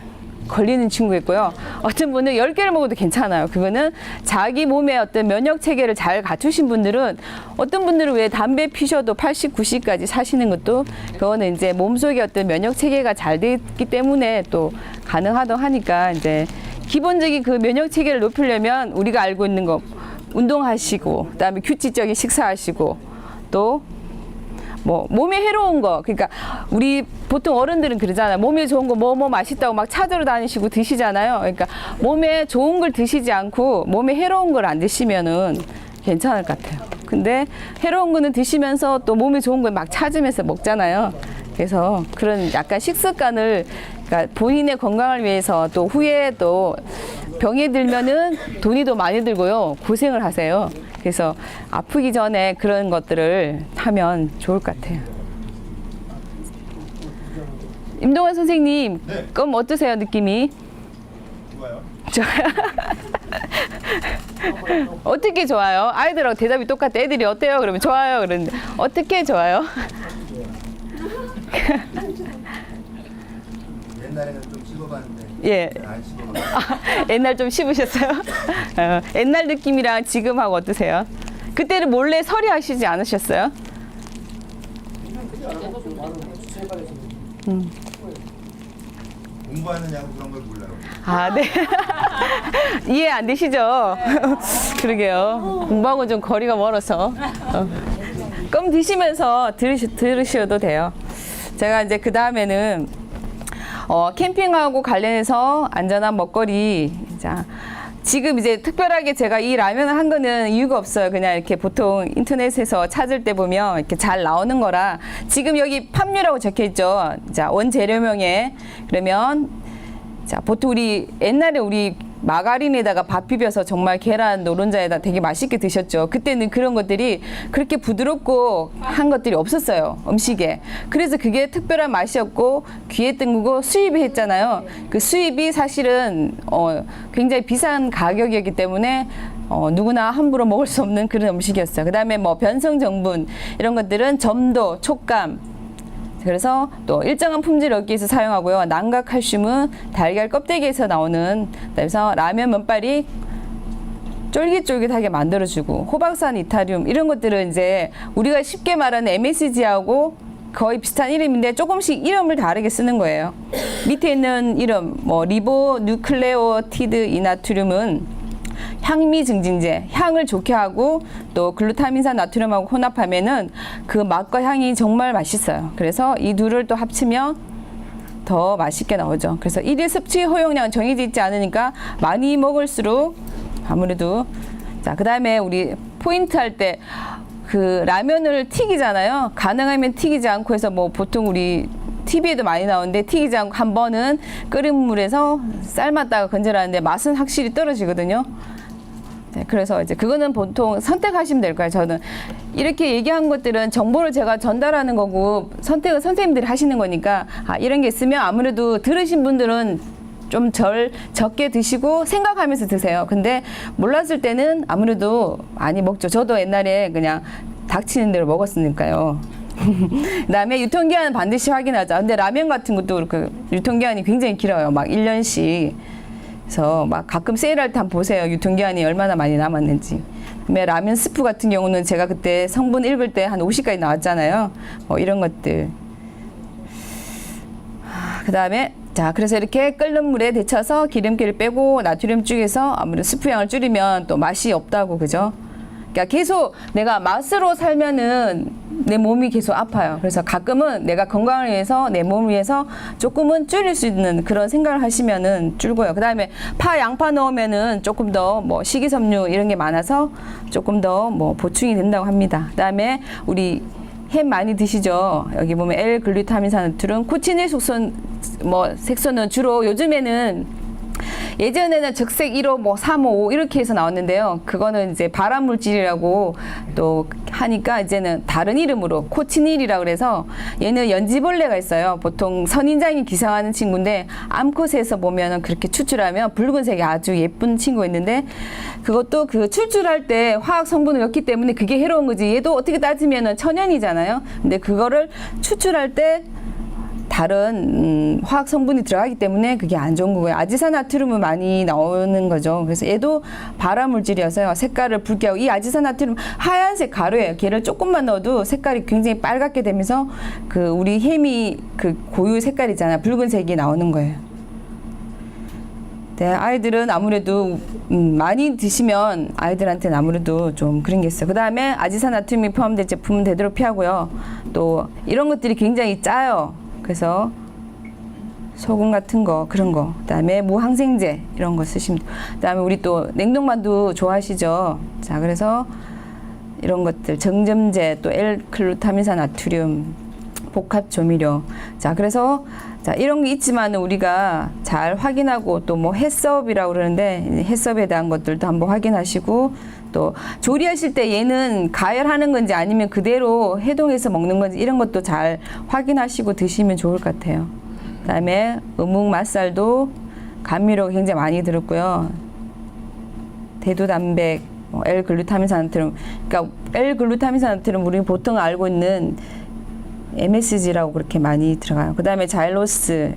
걸리는 친구 있고요. 어떤 분은 10개를 먹어도 괜찮아요. 그거는 자기 몸의 어떤 면역 체계를 잘 갖추신 분들은 어떤 분들은 왜 담배 피셔도 80, 90까지 사시는 것도 그거는 이제 몸속에 어떤 면역 체계가 잘 돼 있기 때문에 또 가능하다고 하니까 이제 기본적인 그 면역 체계를 높이려면 우리가 알고 있는 거 운동하시고 그다음에 규칙적인 식사하시고 또 몸에 해로운 거 그러니까 우리 보통 어른들은 그러잖아요. 몸에 좋은 거 뭐 맛있다고 막 찾으러 다니시고 드시잖아요. 그러니까 몸에 좋은 걸 드시지 않고 몸에 해로운 걸 안 드시면은 괜찮을 것 같아요. 근데 해로운 거는 드시면서 또 몸에 좋은 걸 막 찾으면서 먹잖아요. 그래서 그런 약간 식습관을 그러니까 본인의 건강을 위해서 또 후에 또 병에 들면은 돈이 더 많이 들고요. 고생을 하세요. 그래서 아프기 전에 그런 것들을 하면 좋을 것 같아요. 임동환 선생님, 네. 그럼 어떠세요, 느낌이? 좋아요. 어떻게 좋아요? 아이들하고 대답이 똑같아. 애들이 어때요? 그러면 좋아요. 그러는데 어떻게 좋아요? 옛날에는 좀 씹어봤는데 예. 안 씹어봤어요. 옛날 좀 씹으셨어요? 옛날 느낌이랑 지금하고 어떠세요? 그때는 몰래 서리하시지 않으셨어요? 공부하느냐고 그런 걸 몰라요. 아, 네. 이해 안 되시죠? 그러게요. 공부하고 좀 거리가 멀어서. 껌 드시면서 들으셔도 돼요. 제가 이제 그 다음에는 캠핑하고 관련해서 안전한 먹거리. 자, 지금 이제 특별하게 제가 이 라면을 한 거는 이유가 없어요. 그냥 이렇게 보통 인터넷에서 찾을 때 보면 이렇게 잘 나오는 거라. 지금 여기 팜유라고 적혀 있죠. 자, 원재료명에. 그러면 자, 보통 옛날에 우리 마가린에다가 밥 비벼서 정말 계란 노른자에다 되게 맛있게 드셨죠. 그때는 그런 것들이 그렇게 부드럽고 한 것들이 없었어요. 음식에. 그래서 그게 특별한 맛이었고 귀했던 거고 수입이 했잖아요. 그 수입이 사실은 굉장히 비싼 가격이었기 때문에 누구나 함부로 먹을 수 없는 그런 음식이었어요. 그 다음에 변성 정분 이런 것들은 점도, 촉감 그래서 또 일정한 품질 얻기 위해서 사용하고요. 난과 칼슘은 달걀 껍데기에서 나오는 그래서 라면 면발이 쫄깃쫄깃하게 만들어주고 호박산 이타륨 이런 것들은 이제 우리가 쉽게 말하는 MSG하고 거의 비슷한 이름인데 조금씩 이름을 다르게 쓰는 거예요. 밑에 있는 이름 리보누클레오티드 이나트륨은 향미 증진제, 향을 좋게 하고 또 글루타민산 나트륨하고 혼합하면은 그 맛과 향이 정말 맛있어요. 그래서 이 둘을 또 합치면 더 맛있게 나오죠. 그래서 1일 섭취 허용량은 정해져 있지 않으니까 많이 먹을수록 아무래도 자, 그다음에 우리 포인트 할 때 그 라면을 튀기잖아요. 가능하면 튀기지 않고 해서 보통 우리 TV에도 많이 나오는데 튀기지 않고 한 번은 끓인 물에서 삶았다가 건져라는데 맛은 확실히 떨어지거든요. 네, 그래서 이제 그거는 보통 선택하시면 될 거예요. 저는 이렇게 얘기한 것들은 정보를 제가 전달하는 거고 선택은 선생님들이 하시는 거니까 이런 게 있으면 아무래도 들으신 분들은 좀 적게 드시고 생각하면서 드세요. 근데 몰랐을 때는 아무래도 많이 먹죠. 저도 옛날에 그냥 닥치는 대로 먹었으니까요. 그다음에 유통기한은 반드시 확인하자. 근데 라면 같은 것도 그렇고 유통기한이 굉장히 길어요. 막 1년씩. 그래서 막 가끔 세일할 때 한번 보세요. 유통기한이 얼마나 많이 남았는지. 그다음에 라면 스프 같은 경우는 제가 그때 성분 읽을 때 한 50까지 나왔잖아요. 뭐 이런 것들. 그다음에 자, 그래서 이렇게 끓는 물에 데쳐서 기름기를 빼고 나트륨 쪽에서 아무래도 스프 양을 줄이면 또 맛이 없다고, 그죠? 그러니까 계속 내가 맛으로 살면은 내 몸이 계속 아파요. 그래서 가끔은 내가 건강을 위해서 내 몸을 위해서 조금은 줄일 수 있는 그런 생각을 하시면은 줄고요. 그 다음에 파, 양파 넣으면은 조금 더 뭐 식이섬유 이런 게 많아서 조금 더 뭐 보충이 된다고 합니다. 그 다음에 우리 햄 많이 드시죠? 여기 보면 L-글루타민산나트륨, 코치닐 색소는 주로 요즘에는 예전에는 적색 1호, 뭐 3호, 5 이렇게 해서 나왔는데요. 그거는 이제 발암물질이라고 또 하니까 이제는 다른 이름으로 코치닐이라고 그래서 얘는 연지벌레가 있어요. 보통 선인장이 기생하는 친구인데 암컷에서 보면은 그렇게 추출하면 붉은색이 아주 예쁜 친구가 있는데 그것도 그 추출할 때 화학 성분을 넣기 때문에 그게 해로운 거지. 얘도 어떻게 따지면은 천연이잖아요. 근데 그거를 추출할 때 다른 화학 성분이 들어가기 때문에 그게 안 좋은 거고요. 아지산나트륨은 많이 나오는 거죠. 그래서 얘도 발암물질이어서요. 색깔을 붉게 하고 이 아지산나트륨 하얀색 가루예요. 걔를 조금만 넣어도 색깔이 굉장히 빨갛게 되면서 그 우리 햄이 그 고유 색깔이잖아요. 붉은색이 나오는 거예요. 네, 아이들은 아무래도 많이 드시면 아이들한테는 아무래도 좀 그런 게 있어요. 그 다음에 아지산나트륨이 포함된 제품은 되도록 피하고요. 또 이런 것들이 굉장히 짜요. 그래서 소금 같은 거 그런 거, 그다음에 무항생제 이런 거 쓰시면 돼요. 그다음에 우리 또 냉동만두 좋아하시죠? 자, 그래서 이런 것들 정점제, 또 L-글루타민산 나트륨, 복합 조미료. 자, 그래서 자, 이런 게 있지만 우리가 잘 확인하고 또 뭐 해썹이라고 그러는데 해썹에 대한 것들도 한번 확인하시고 또 조리하실 때 얘는 가열하는 건지 아니면 그대로 해동해서 먹는 건지 이런 것도 잘 확인하시고 드시면 좋을 것 같아요. 그다음에 어묵 맛살도 감미료가 굉장히 많이 들었고요. 대두단백, L-글루타민산나트륨. 그러니까 L-글루타민산나트륨 우리 보통 알고 있는 MSG라고 그렇게 많이 들어가요. 그 다음에 자일로스,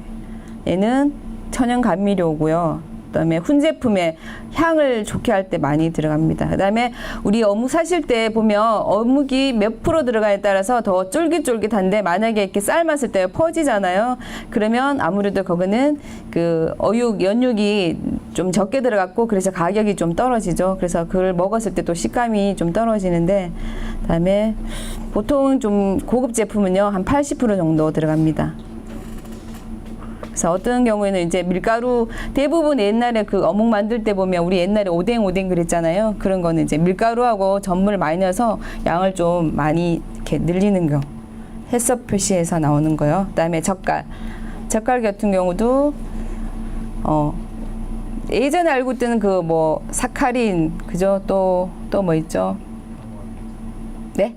얘는 천연 감미료고요. 그 다음에 훈제품에 향을 좋게 할 때 많이 들어갑니다. 그 다음에 우리 어묵 사실 때 보면 어묵이 몇 프로 들어가에 따라서 더 쫄깃쫄깃한데 만약에 이렇게 삶았을 때 퍼지잖아요. 그러면 아무래도 그거는 그 어육, 연육이 좀 적게 들어갔고 그래서 가격이 좀 떨어지죠. 그래서 그걸 먹었을 때 또 식감이 좀 떨어지는데 그 다음에 보통 좀 고급 제품은요 한 80% 정도 들어갑니다. 그래서 어떤 경우에는 이제 밀가루 대부분 옛날에 그 어묵 만들 때 보면 우리 옛날에 오뎅 그랬잖아요. 그런 거는 이제 밀가루하고 전분을 많이 넣어서 양을 좀 많이 이렇게 늘리는 거. 해썹 표시에서 나오는 거요. 그다음에 젓갈 같은 경우도 예전에 알고 있던 그 뭐 사카린 그죠? 또 뭐 있죠? 네?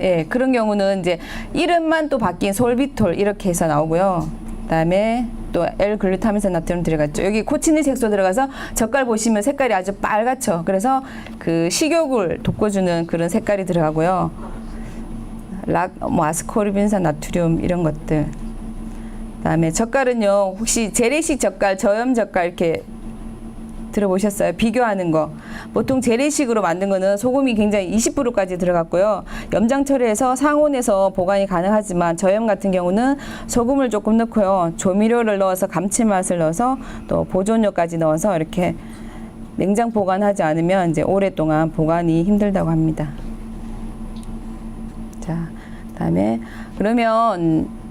예, 그런 경우는 이제 이름만 또 바뀐 솔비톨 이렇게 해서 나오고요. 그다음에 또 L-글루타민산 나트륨 들어갔죠. 여기 코치닐 색소 들어가서 젓갈 보시면 색깔이 아주 빨갛죠. 그래서 그 식욕을 돋궈주는 그런 색깔이 들어가고요. 아스코르빈산 나트륨 이런 것들. 그다음에 젓갈은요. 혹시 재래식 젓갈, 저염 젓갈 이렇게 들어보셨어요? 비교하는 거. 보통 재래식으로 만든 거는 소금이 굉장히 20%까지 들어갔고요. 염장 처리해서 상온에서 보관이 가능하지만 저염 같은 경우는 소금을 조금 넣고요. 조미료를 넣어서 감칠맛을 넣어서 또 보존료까지 넣어서 이렇게 냉장 보관하지 않으면 이제 오랫동안 보관이 힘들다고 합니다. 자, 그다음에 그러면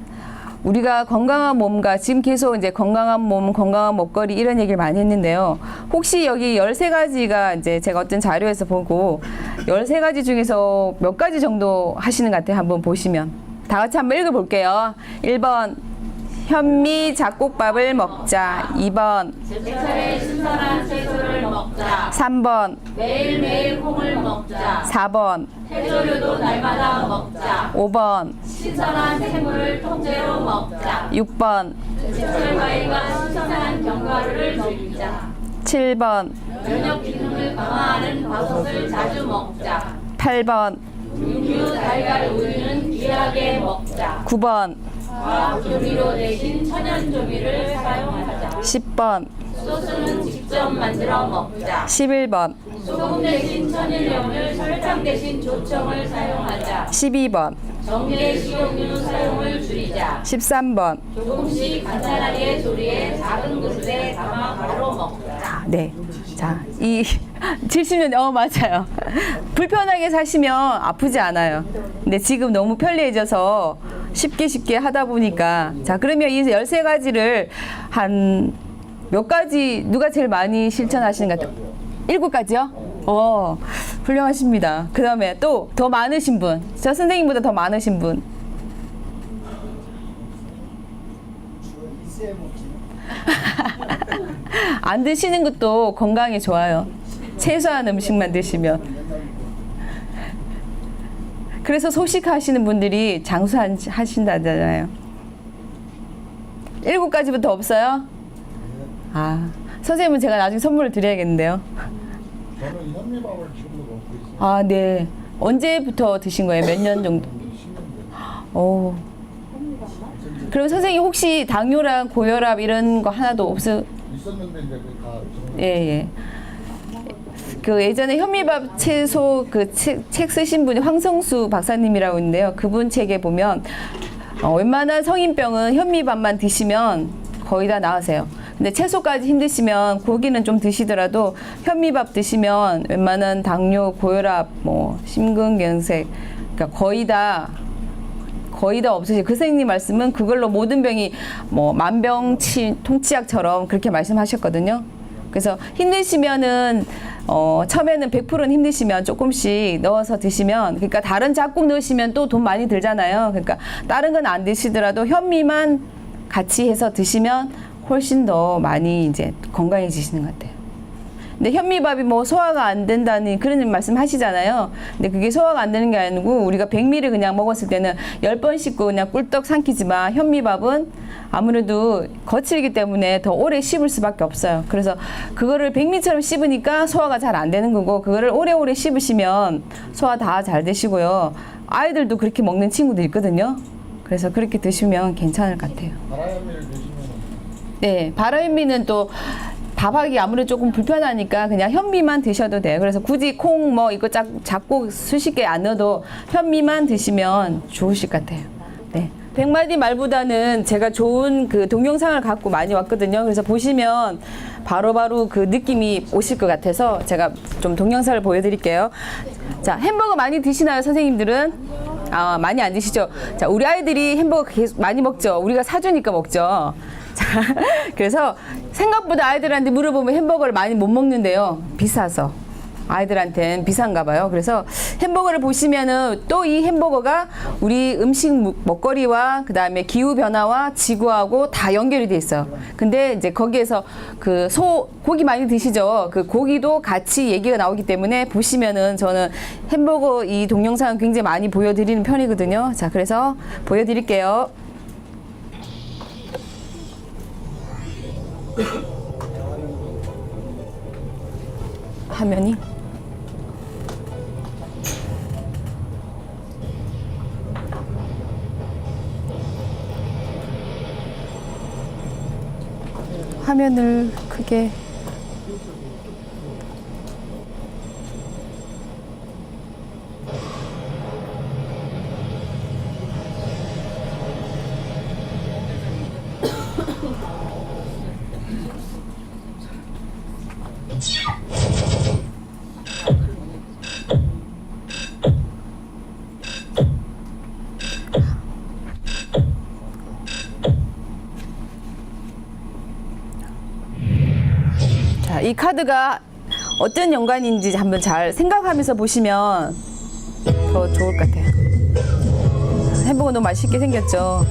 우리가 건강한 몸과 지금 계속 이제 건강한 몸, 건강한 먹거리 이런 얘기를 많이 했는데요. 혹시 여기 13가지가 이제 제가 어떤 자료에서 보고 13가지 중에서 몇 가지 정도 하시는 것 같아요. 한번 보시면. 다 같이 한번 읽어볼게요. 1번 현미 잡곡밥을 먹자. 2번 제철에 신선한 채소를 먹자. 3번, 매일매일 콩을 먹자. 4번, 해조류도 날마다 먹자. 5번, 신선한 생물을 통째로 먹자. 6번, 제철 과일과 신선한 견과류를 즐기자. 7번, 면역 기능을 강화하는 버섯을 자주 먹자. 8번, 육류, 달걀, 우유는 귀하게 먹자. 9번, 화학 조미료 대신 천연 조미를 사용하자. 10번, 소스는 직접 만들어 먹자. 11번, 소금 대신 천일염을, 설탕 대신 조청을 사용하자. 12번, 정제 식용유 사용을 줄이자. 13번. 조금씩 간단하게 조리해 작은 그릇에 담아 바로 먹자. 네. 자, 이 70년, 맞아요. 불편하게 사시면 아프지 않아요. 근데 지금 너무 편리해져서 쉽게 하다 보니까. 자, 그러면 이 13가지를 한 몇 가지, 누가 제일 많이 실천하시는 것 같아요? 7가지요? 훌륭하십니다. 그 다음에 또 더 많으신 분. 저 선생님보다 더 많으신 분. 안 드시는 것도 건강에 좋아요. 채소한 음식만 드시면. 그래서 소식하시는 분들이 장수하신다잖아요. 7가지부터 없어요? 선생님은 제가 나중에 선물을 드려야겠는데요. 저는 현미밥을 지금도 먹고 있어요. 네. 언제부터 드신 거예요? 몇 년 정도? 그럼 선생님 혹시 당뇨랑 고혈압 이런 거 하나도 없으? 있었는데 이제 다 예. 그 예전에 현미밥 채소 그 책 쓰신 분이 황성수 박사님이라고 있는데요. 그분 책에 보면 웬만한 성인병은 현미밥만 드시면 거의 다 나으세요. 근데 채소까지 힘드시면 고기는 좀 드시더라도 현미밥 드시면 웬만한 당뇨, 고혈압, 심근경색, 그러니까 거의 다 없으시고, 그 선생님 말씀은 그걸로 모든 병이 만병통치약처럼 그렇게 말씀하셨거든요. 그래서 힘드시면은 처음에는 100%는 힘드시면 조금씩 넣어서 드시면, 그러니까 다른 작곡 넣으시면 또 돈 많이 들잖아요. 그러니까 다른 건 안 드시더라도 현미만 같이 해서 드시면 훨씬 더 많이 이제 건강해지시는 것 같아요. 근데 현미밥이 소화가 안 된다는 그런 말씀 하시잖아요. 근데 그게 소화가 안 되는 게 아니고, 우리가 백미를 그냥 먹었을 때는 10번 씹고 그냥 꿀떡 삼키지만, 현미밥은 아무래도 거칠기 때문에 더 오래 씹을 수밖에 없어요. 그래서 그거를 백미처럼 씹으니까 소화가 잘 안 되는 거고, 그거를 오래오래 씹으시면 소화 다 잘 되시고요. 아이들도 그렇게 먹는 친구도 있거든요. 그래서 그렇게 드시면 괜찮을 것 같아요. 바라현미를 드시면 네, 바라현미는 또 밥하기 아무래도 조금 불편하니까 그냥 현미만 드셔도 돼요. 그래서 굳이 콩 이거 작고 수십 개 안 넣어도 현미만 드시면 좋으실 것 같아요. 네. 100마디 말보다는 제가 좋은 그 동영상을 갖고 많이 왔거든요. 그래서 보시면 바로바로 그 느낌이 오실 것 같아서 제가 좀 동영상을 보여드릴게요. 자, 햄버거 많이 드시나요, 선생님들은? 많이 안 드시죠? 자, 우리 아이들이 햄버거 계속 많이 먹죠? 우리가 사주니까 먹죠? 자, 그래서 생각보다 아이들한테 물어보면 햄버거를 많이 못 먹는데요. 비싸서. 아이들한테는 비싼가 봐요. 그래서 햄버거를 보시면은 또 이 햄버거가 우리 음식 먹거리와 그 다음에 기후 변화와 지구하고 다 연결이 돼 있어요. 근데 이제 거기에서 그 고기 많이 드시죠? 그 고기도 같이 얘기가 나오기 때문에 보시면은 저는 햄버거 이 동영상을 굉장히 많이 보여드리는 편이거든요. 자, 그래서 보여드릴게요. 화면이 화면을 크게 이 카드가 어떤 연관인지 한번 잘 생각하면서 보시면 더 좋을 것 같아요. 햄버거 너무 맛있게 생겼죠?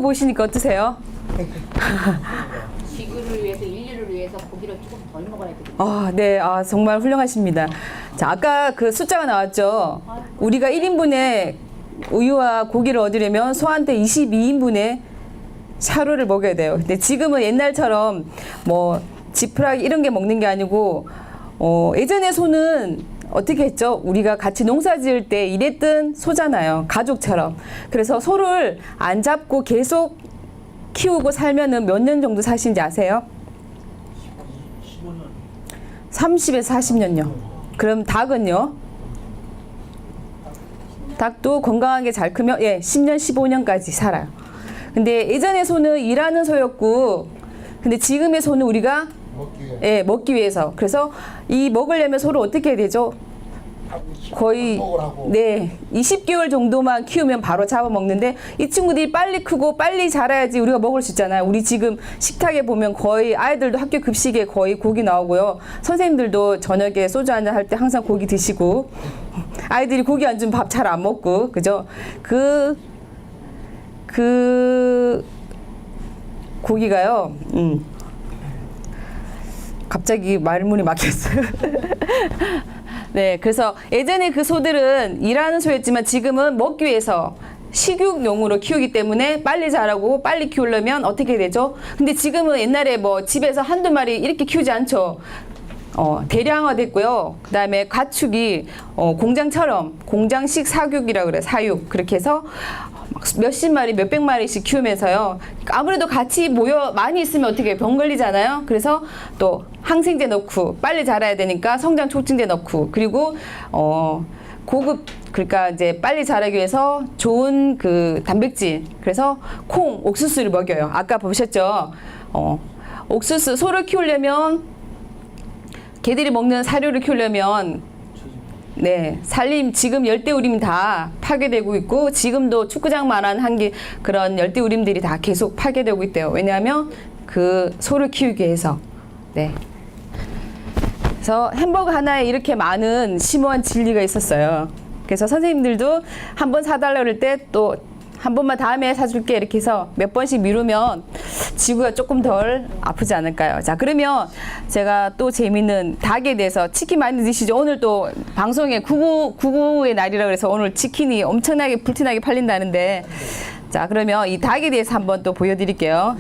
보시니까 어떠세요? 지구를 위해서 인류를 위해서 고기를 조금 덜 먹어야 되거든요. 네, 정말 훌륭하십니다. 자, 아까 그 숫자가 나왔죠. 우리가 1인분의 우유와 고기를 얻으려면 소한테 22인분의 사료를 먹여야 돼요. 근데 지금은 옛날처럼 뭐 지푸라기 이런 게 먹는 게 아니고 예전에 소는 어떻게 했죠? 우리가 같이 농사 지을 때 일했던 소잖아요. 가족처럼. 그래서 소를 안 잡고 계속 키우고 살면은 몇 년 정도 사신지 아세요? 30에서 40년요. 그럼 닭은요? 닭도 건강하게 잘 크면 10년, 15년까지 살아요. 근데 예전의 소는 일하는 소였고, 근데 지금의 소는 우리가 먹기 위해서. 그래서 이 먹으려면 소를 어떻게 해야 되죠? 거의 20개월 정도만 키우면 바로 잡아먹는데 이 친구들이 빨리 크고 빨리 자라야지 우리가 먹을 수 있잖아요. 우리 지금 식탁에 보면 거의 아이들도 학교 급식에 거의 고기 나오고요. 선생님들도 저녁에 소주 한잔 할 때 항상 고기 드시고 아이들이 고기 안 주면 밥 잘 안 먹고 그죠? 그 고기가요. 갑자기 말문이 막혔어요. 네, 그래서 예전에 그 소들은 일하는 소였지만 지금은 먹기 위해서 식육용으로 키우기 때문에 빨리 자라고 빨리 키우려면 어떻게 되죠? 근데 지금은 옛날에 뭐 집에서 한두 마리 이렇게 키우지 않죠. 대량화됐고요. 그 다음에 가축이 공장처럼 공장식 사육이라고 그래요. 사육. 그렇게 해서 몇십 마리, 몇백 마리씩 키우면서요. 아무래도 같이 모여 많이 있으면 어떻게 병 걸리잖아요. 그래서 또 항생제 넣고 빨리 자라야 되니까 성장 촉진제 넣고 그리고 고급 그러니까 이제 빨리 자라기 위해서 좋은 그 단백질 그래서 콩, 옥수수를 먹여요. 아까 보셨죠? 옥수수 소를 키우려면 개들이 먹는 사료를 키우려면 산림 지금 열대우림 다 파괴되고 있고 지금도 축구장만한 한개 그런 열대우림들이 다 계속 파괴되고 있대요. 왜냐하면 그 소를 키우기 위해서. 그래서 햄버거 하나에 이렇게 많은 심오한 진리가 있었어요. 그래서 선생님들도 한 번 사달라고 그럴 때 또 한 번만 다음에 사줄게 이렇게 해서 몇 번씩 미루면 지구가 조금 덜 아프지 않을까요? 자, 그러면 제가 또 재밌는 닭에 대해서 치킨 많이 드시죠? 오늘 또 방송에 구구의 날이라 그래서 오늘 치킨이 엄청나게 불티나게 팔린다는데 자, 그러면 이 닭에 대해서 한번 또 보여드릴게요.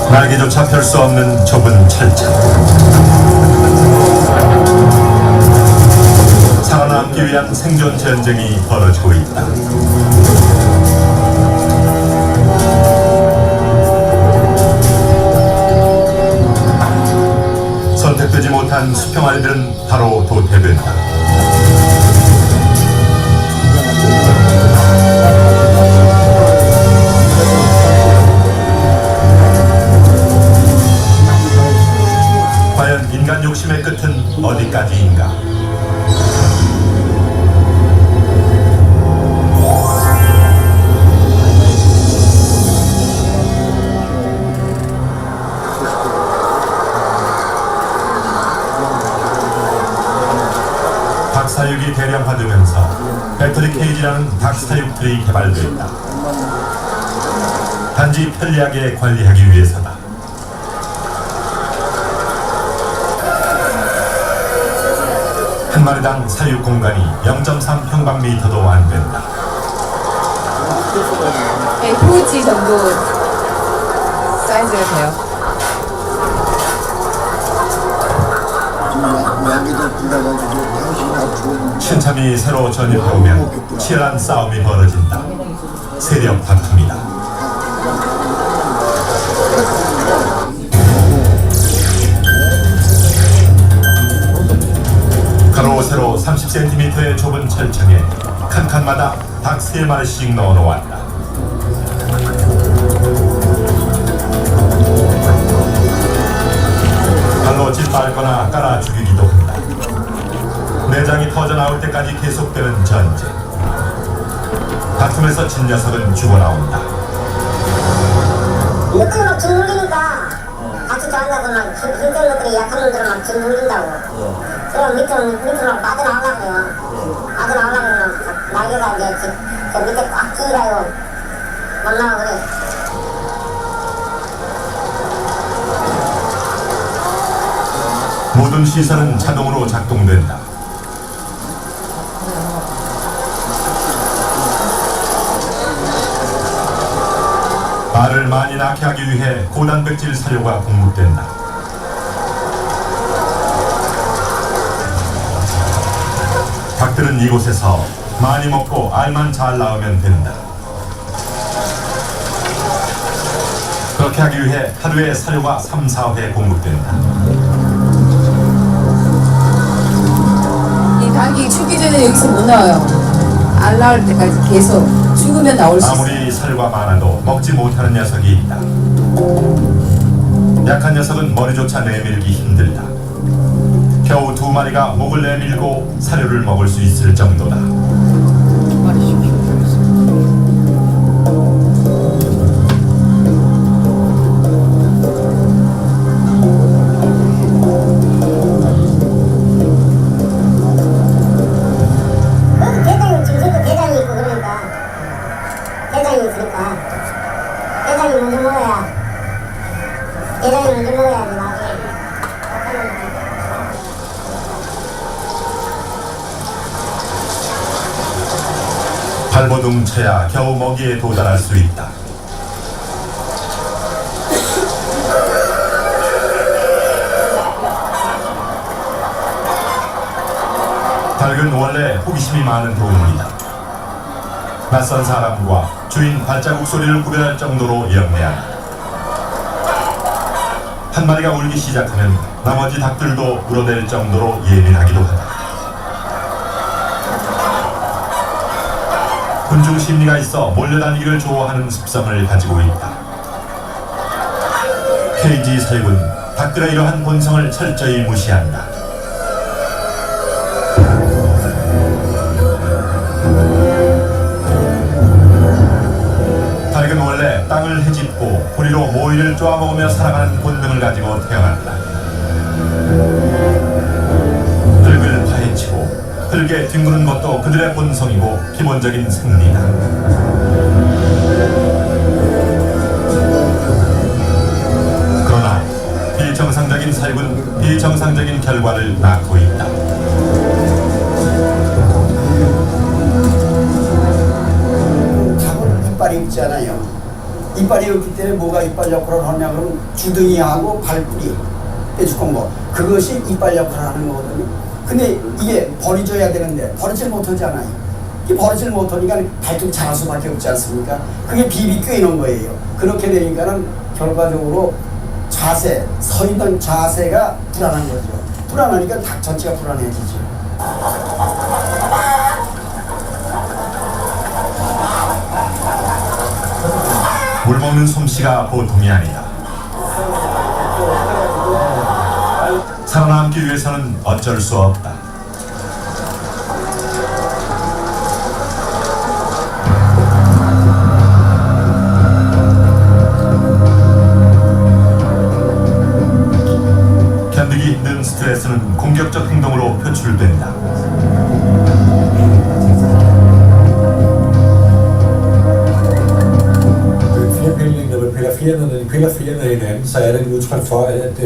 날개조차 펼 수 없는 좁은 철창. 살아남기 위한 생존 전쟁이 벌어지고 있다. 선택되지 못한 수평아이들은 바로 도태된다. 과연 인간 욕심의 끝은 어디까지인가? 닭 사육이 대량화되면서 배터리 케이지라는 닭 사육틀이 개발됐다. 단지 편리하게 관리하기 위해서다. 한 마리당 사육 공간이 0.3평방미터도 안 된다. 휴지 정도 사이즈가 돼요. 신참이 새로 전입해오면 치열한 싸움이 벌어진다. 세력 다툼이다. 가로 세로 30cm의 좁은 철창에 칸칸마다 닭 3마리씩 넣어놓았다. 발로 젖이 빨거나 깔아 죽이기도 한다. 내장이 터져 나올 때까지 계속되는 전쟁. 다툼에서 진 녀석은 죽어나온다. 밑으로 막 짓눌리니까 같이 앉아서 막 힘든 것들이 약한 놈들은 막 짓눌린다고. 그럼 밑으로 막 빠져나오려고요. 빠져나오려면 날개가 이제 저 밑에 꽉 끼라요. 못 나와 그래. 모든 시설은 자동으로 작동된다. 알을 많이 낳게 하기 위해 고단백질 사료가 공급된다. 닭들은 이곳에서 많이 먹고 알만 잘 낳으면 된다. 그렇게 하기 위해 하루에 사료가 3, 4회 공급된다. 이 닭이 죽기 전에 여기서 못 나와요. 알 낳을 때까지 계속 죽으면 나올 수 있어요. 아무리 사료가 많아도 먹지 못하는 녀석이 있다. 약한 녀석은 머리조차 내밀기 힘들다. 겨우 2마리가 목을 내밀고 사료를 먹을 수 있을 정도다. 발버둥 쳐야 겨우 먹이에 도달할 수 있다. 닭은 원래 호기심이 많은 동물이다. 낯선 사람과 주인 발자국 소리를 구별할 정도로 영리하다. 한 마리가 울기 시작하면 나머지 닭들도 울어댈 정도로 예민하기도 하다. 군중 심리가 있어 몰려다니기를 좋아하는 습성을 가지고 있다. 케이지 사육은 닭들의 이러한 본성을 철저히 무시한다. 닭은 원래 땅을 헤집고 뿌리로 모이를 쪼아먹으며 살아가는 본능을 가지고 태어났다. 흙을 파헤치고 흙에 뒹구는 것도 그들의 본성이고 기본적인 생리다. 그러나 비정상적인 사육은 비정상적인 결과를 낳고 있다. 닭은 이빨이 없잖아요. 이빨이 없기 때문에 뭐가 이빨 역할을 하냐 그러면 주둥이하고 발뿌리, 뾰족한 그것이 이빨 역할을 하는 거거든요. 근데 이게 버려져야 되는데 버리질 못하잖아요. 이 버리질 못하니까 발톱 자랄 수밖에 없지 않습니까? 그게 비비 꿰는 거예요. 그렇게 되니까는 결과적으로 자세, 서 있는 자세가 불안한 거죠. 불안하니까 닭 전체가 불안해지죠. 물 먹는 솜씨가 보통이 아니다. 살아남기 위해서는 어쩔 수 없다. 견디기 힘든 스트레스는 공격적 행동으로 표출된다. Når man piller fjerne af hinanden, så er det et udtryk for, at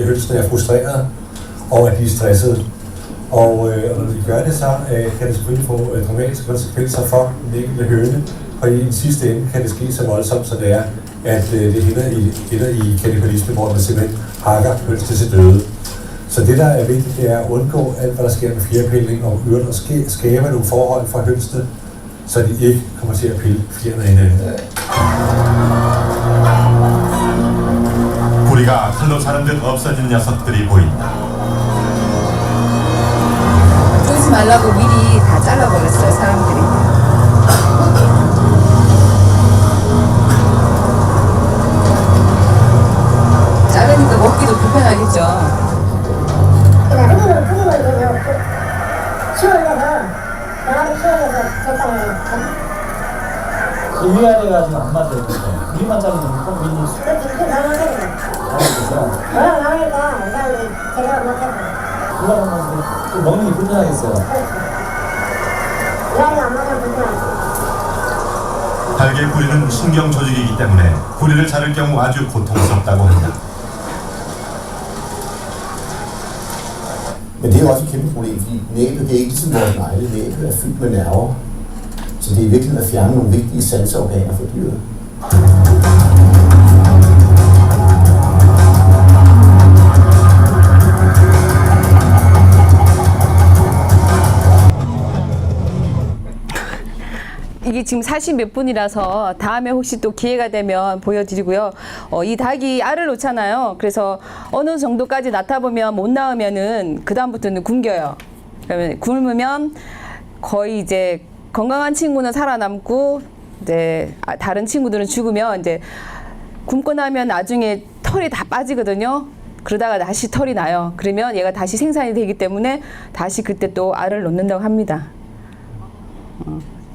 hønsene er frustreret, og at de er stressede. Og når de gør det, så kan det selvfølgelig få dramatiske konsekvenser for den enkelte høne, og i den sidste ende kan det ske så voldsomt, så det er, at det ender i kannibalisme, hvor man simpelthen hakker høns til døde. Så det, der er vigtigt, det er at undgå alt, hvad der sker med fjerpilning, og øvrigt at skabe nogle forhold for hønsene, så de ikke kommer til at pille fjerne af hinanden. 우리가 칼로 자른 듯 없어진 녀석들이 보인다. 그러지 말라고 미리 다 잘라버렸어요, 사람들이. 자르니까 먹기도 불편하겠죠. 그 위아래가 지금 안 맞아요. 우리만 자르는 거 민이 그렇게 잘못했네. 잘하겠어요. 그러니까 이 사람들이 제대로 못했어. 그러면 좀 먹는 게 불편하겠어요. 이야기가 안 맞으면 불편하지. 달걀 구리는 신경 조직이기 때문에 구리를 자를 경우 아주 고통스럽다고 합니다. Men det er jo også et kæmpe problem, fordi næbet, det er ikke ligesom vores negle. Næbet er fyldt med nerver. Så det er virkelig at fjerne nogle vigtige sanseorganer fra dyret. 이게 지금 40몇 분이라서 다음에 혹시 또 기회가 되면 보여드리고요. 이 닭이 알을 놓잖아요. 그래서 어느 정도까지 낳다 보면 못 낳으면은 그 다음부터는 굶겨요. 그러면 굶으면 거의 이제 건강한 친구는 살아남고 이제 다른 친구들은 죽으면 이제 굶고 나면 나중에 털이 다 빠지거든요. 그러다가 다시 털이 나요. 그러면 얘가 다시 생산이 되기 때문에 다시 그때 또 알을 놓는다고 합니다.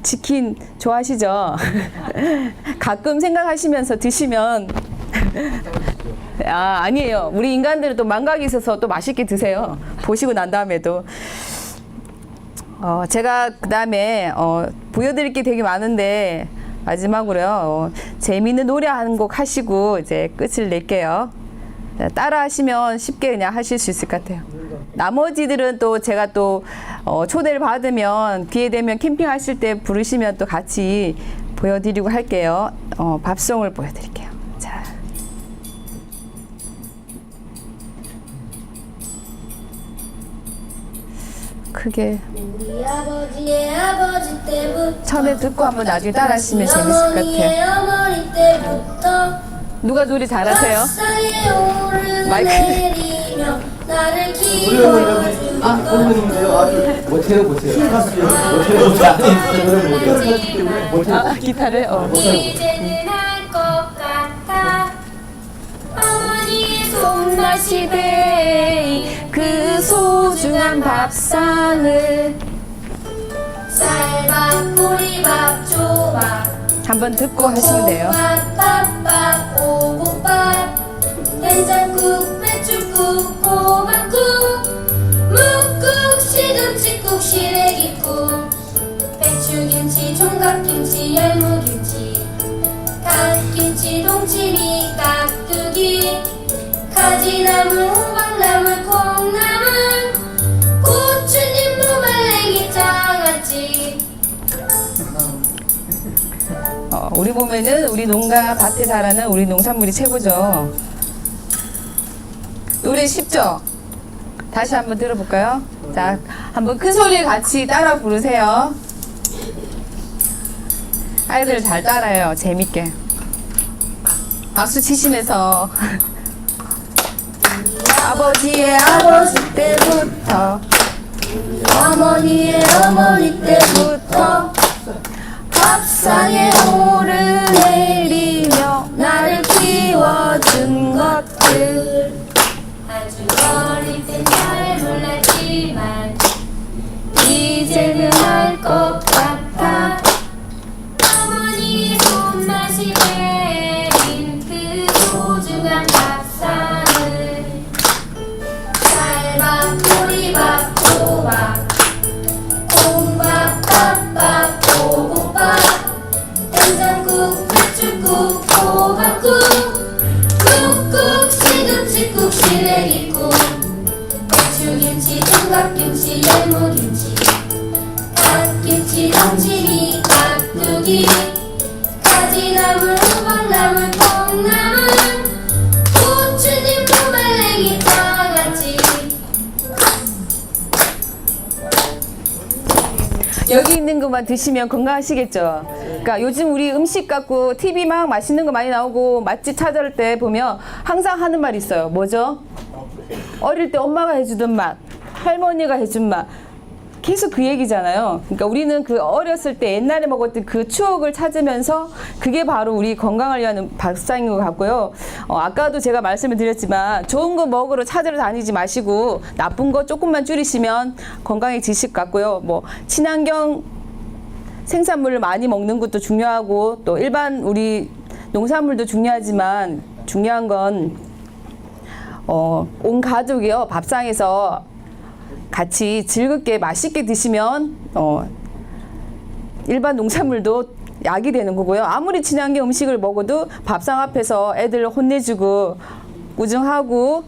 치킨 좋아하시죠? 가끔 생각하시면서 드시면 아니에요. 우리 인간들은 또 망각이 있어서 또 맛있게 드세요. 보시고 난 다음에도 제가 그 다음에 보여드릴 게 되게 많은데 마지막으로요. 재미있는 노래 한 곡 하시고 이제 끝을 낼게요. 따라 하시면 쉽게 그냥 하실 수 있을 것 같아요. 나머지들은 또 제가 또 초대를 받으면 기회 되면 캠핑하실 때 부르시면 또 같이 보여드리고 할게요. 밥송을 보여드릴게요. 자. 크게 우리 아버지의 아버지 때부터 처음에 듣고 한번 나중에 따라 하시면 재밌을 것 같아요. 어머니 때부터 누가 노래 잘하세요? 마이크. 나를 키워주고 못해요 보세요. 기타를 이제는 알 것 같아. 어머니의 손맛이 베인 그 소중한 밥상을 쌀밥, 보리밥, 조밥 한번 듣고 하시면 돼요. 밥밥, 오곡밥, 된장국, 배추국, 호박국, 묵국, 시금치국, 시래기국, 배추김치, 총각김치, 열무김치, 갓김치, 동치미, 깍두기, 가지나물, 호박나물, 콩나물, 고추잎, 무말랭이, 장아찌. 우리 보면은 우리 농가 밭에 자라는 우리 농산물이 최고죠. 노래 쉽죠? 다시 한번 들어볼까요? 자, 한번 큰 소리 같이 따라 부르세요. 아이들 잘 따라해요. 재밌게. 박수 치시면서. 아버지의 아버지 때부터 어머니의 어머니 때부터 밥상에 오르내리며 나를 키워준 것들 아주 어릴 땐 잘 몰랐지만 이제는 알 것 같아. 어머니의 손맛이 배인 그 소중한 밥상을 쌀밥, 보리밥, 조밥, 콩밥, 밥밥, 오곡밥, 된장국, 배추국, 호박국, 묵국, 시금치국, 시래기국, 배추김치, 총각김치, 열무김치, 갓김치, 동치미, 깍두기, 가지나물, 호박나물, 콩나물, 고추잎, 무말랭이, 장아찌. 여기 있는 것만 드시면 건강하시겠죠. 그러니까 요즘 우리 음식 갖고 TV 막 맛있는 거 많이 나오고 맛집 찾을 때 보면 항상 하는 말이 있어요. 뭐죠? 어릴 때 엄마가 해주던 맛, 할머니가 해준 맛. 계속 그 얘기잖아요. 그러니까 우리는 그 어렸을 때 옛날에 먹었던 그 추억을 찾으면서 그게 바로 우리 건강을 위한 밥상인 것 같고요. 아까도 제가 말씀을 드렸지만 좋은 거 먹으러 찾으러 다니지 마시고 나쁜 거 조금만 줄이시면 건강해지실 것 같고요. 뭐 친환경 생산물을 많이 먹는 것도 중요하고 또 일반 우리 농산물도 중요하지만 중요한 건 온 가족이요 밥상에서 같이 즐겁게 맛있게 드시면 일반 농산물도 약이 되는 거고요. 아무리 친환경 음식을 먹어도 밥상 앞에서 애들 혼내주고 우중하고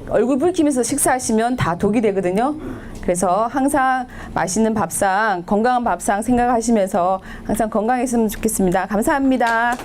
얼굴 붉히면서 식사하시면 다 독이 되거든요. 그래서 항상 맛있는 밥상, 건강한 밥상 생각하시면서 항상 건강했으면 좋겠습니다. 감사합니다.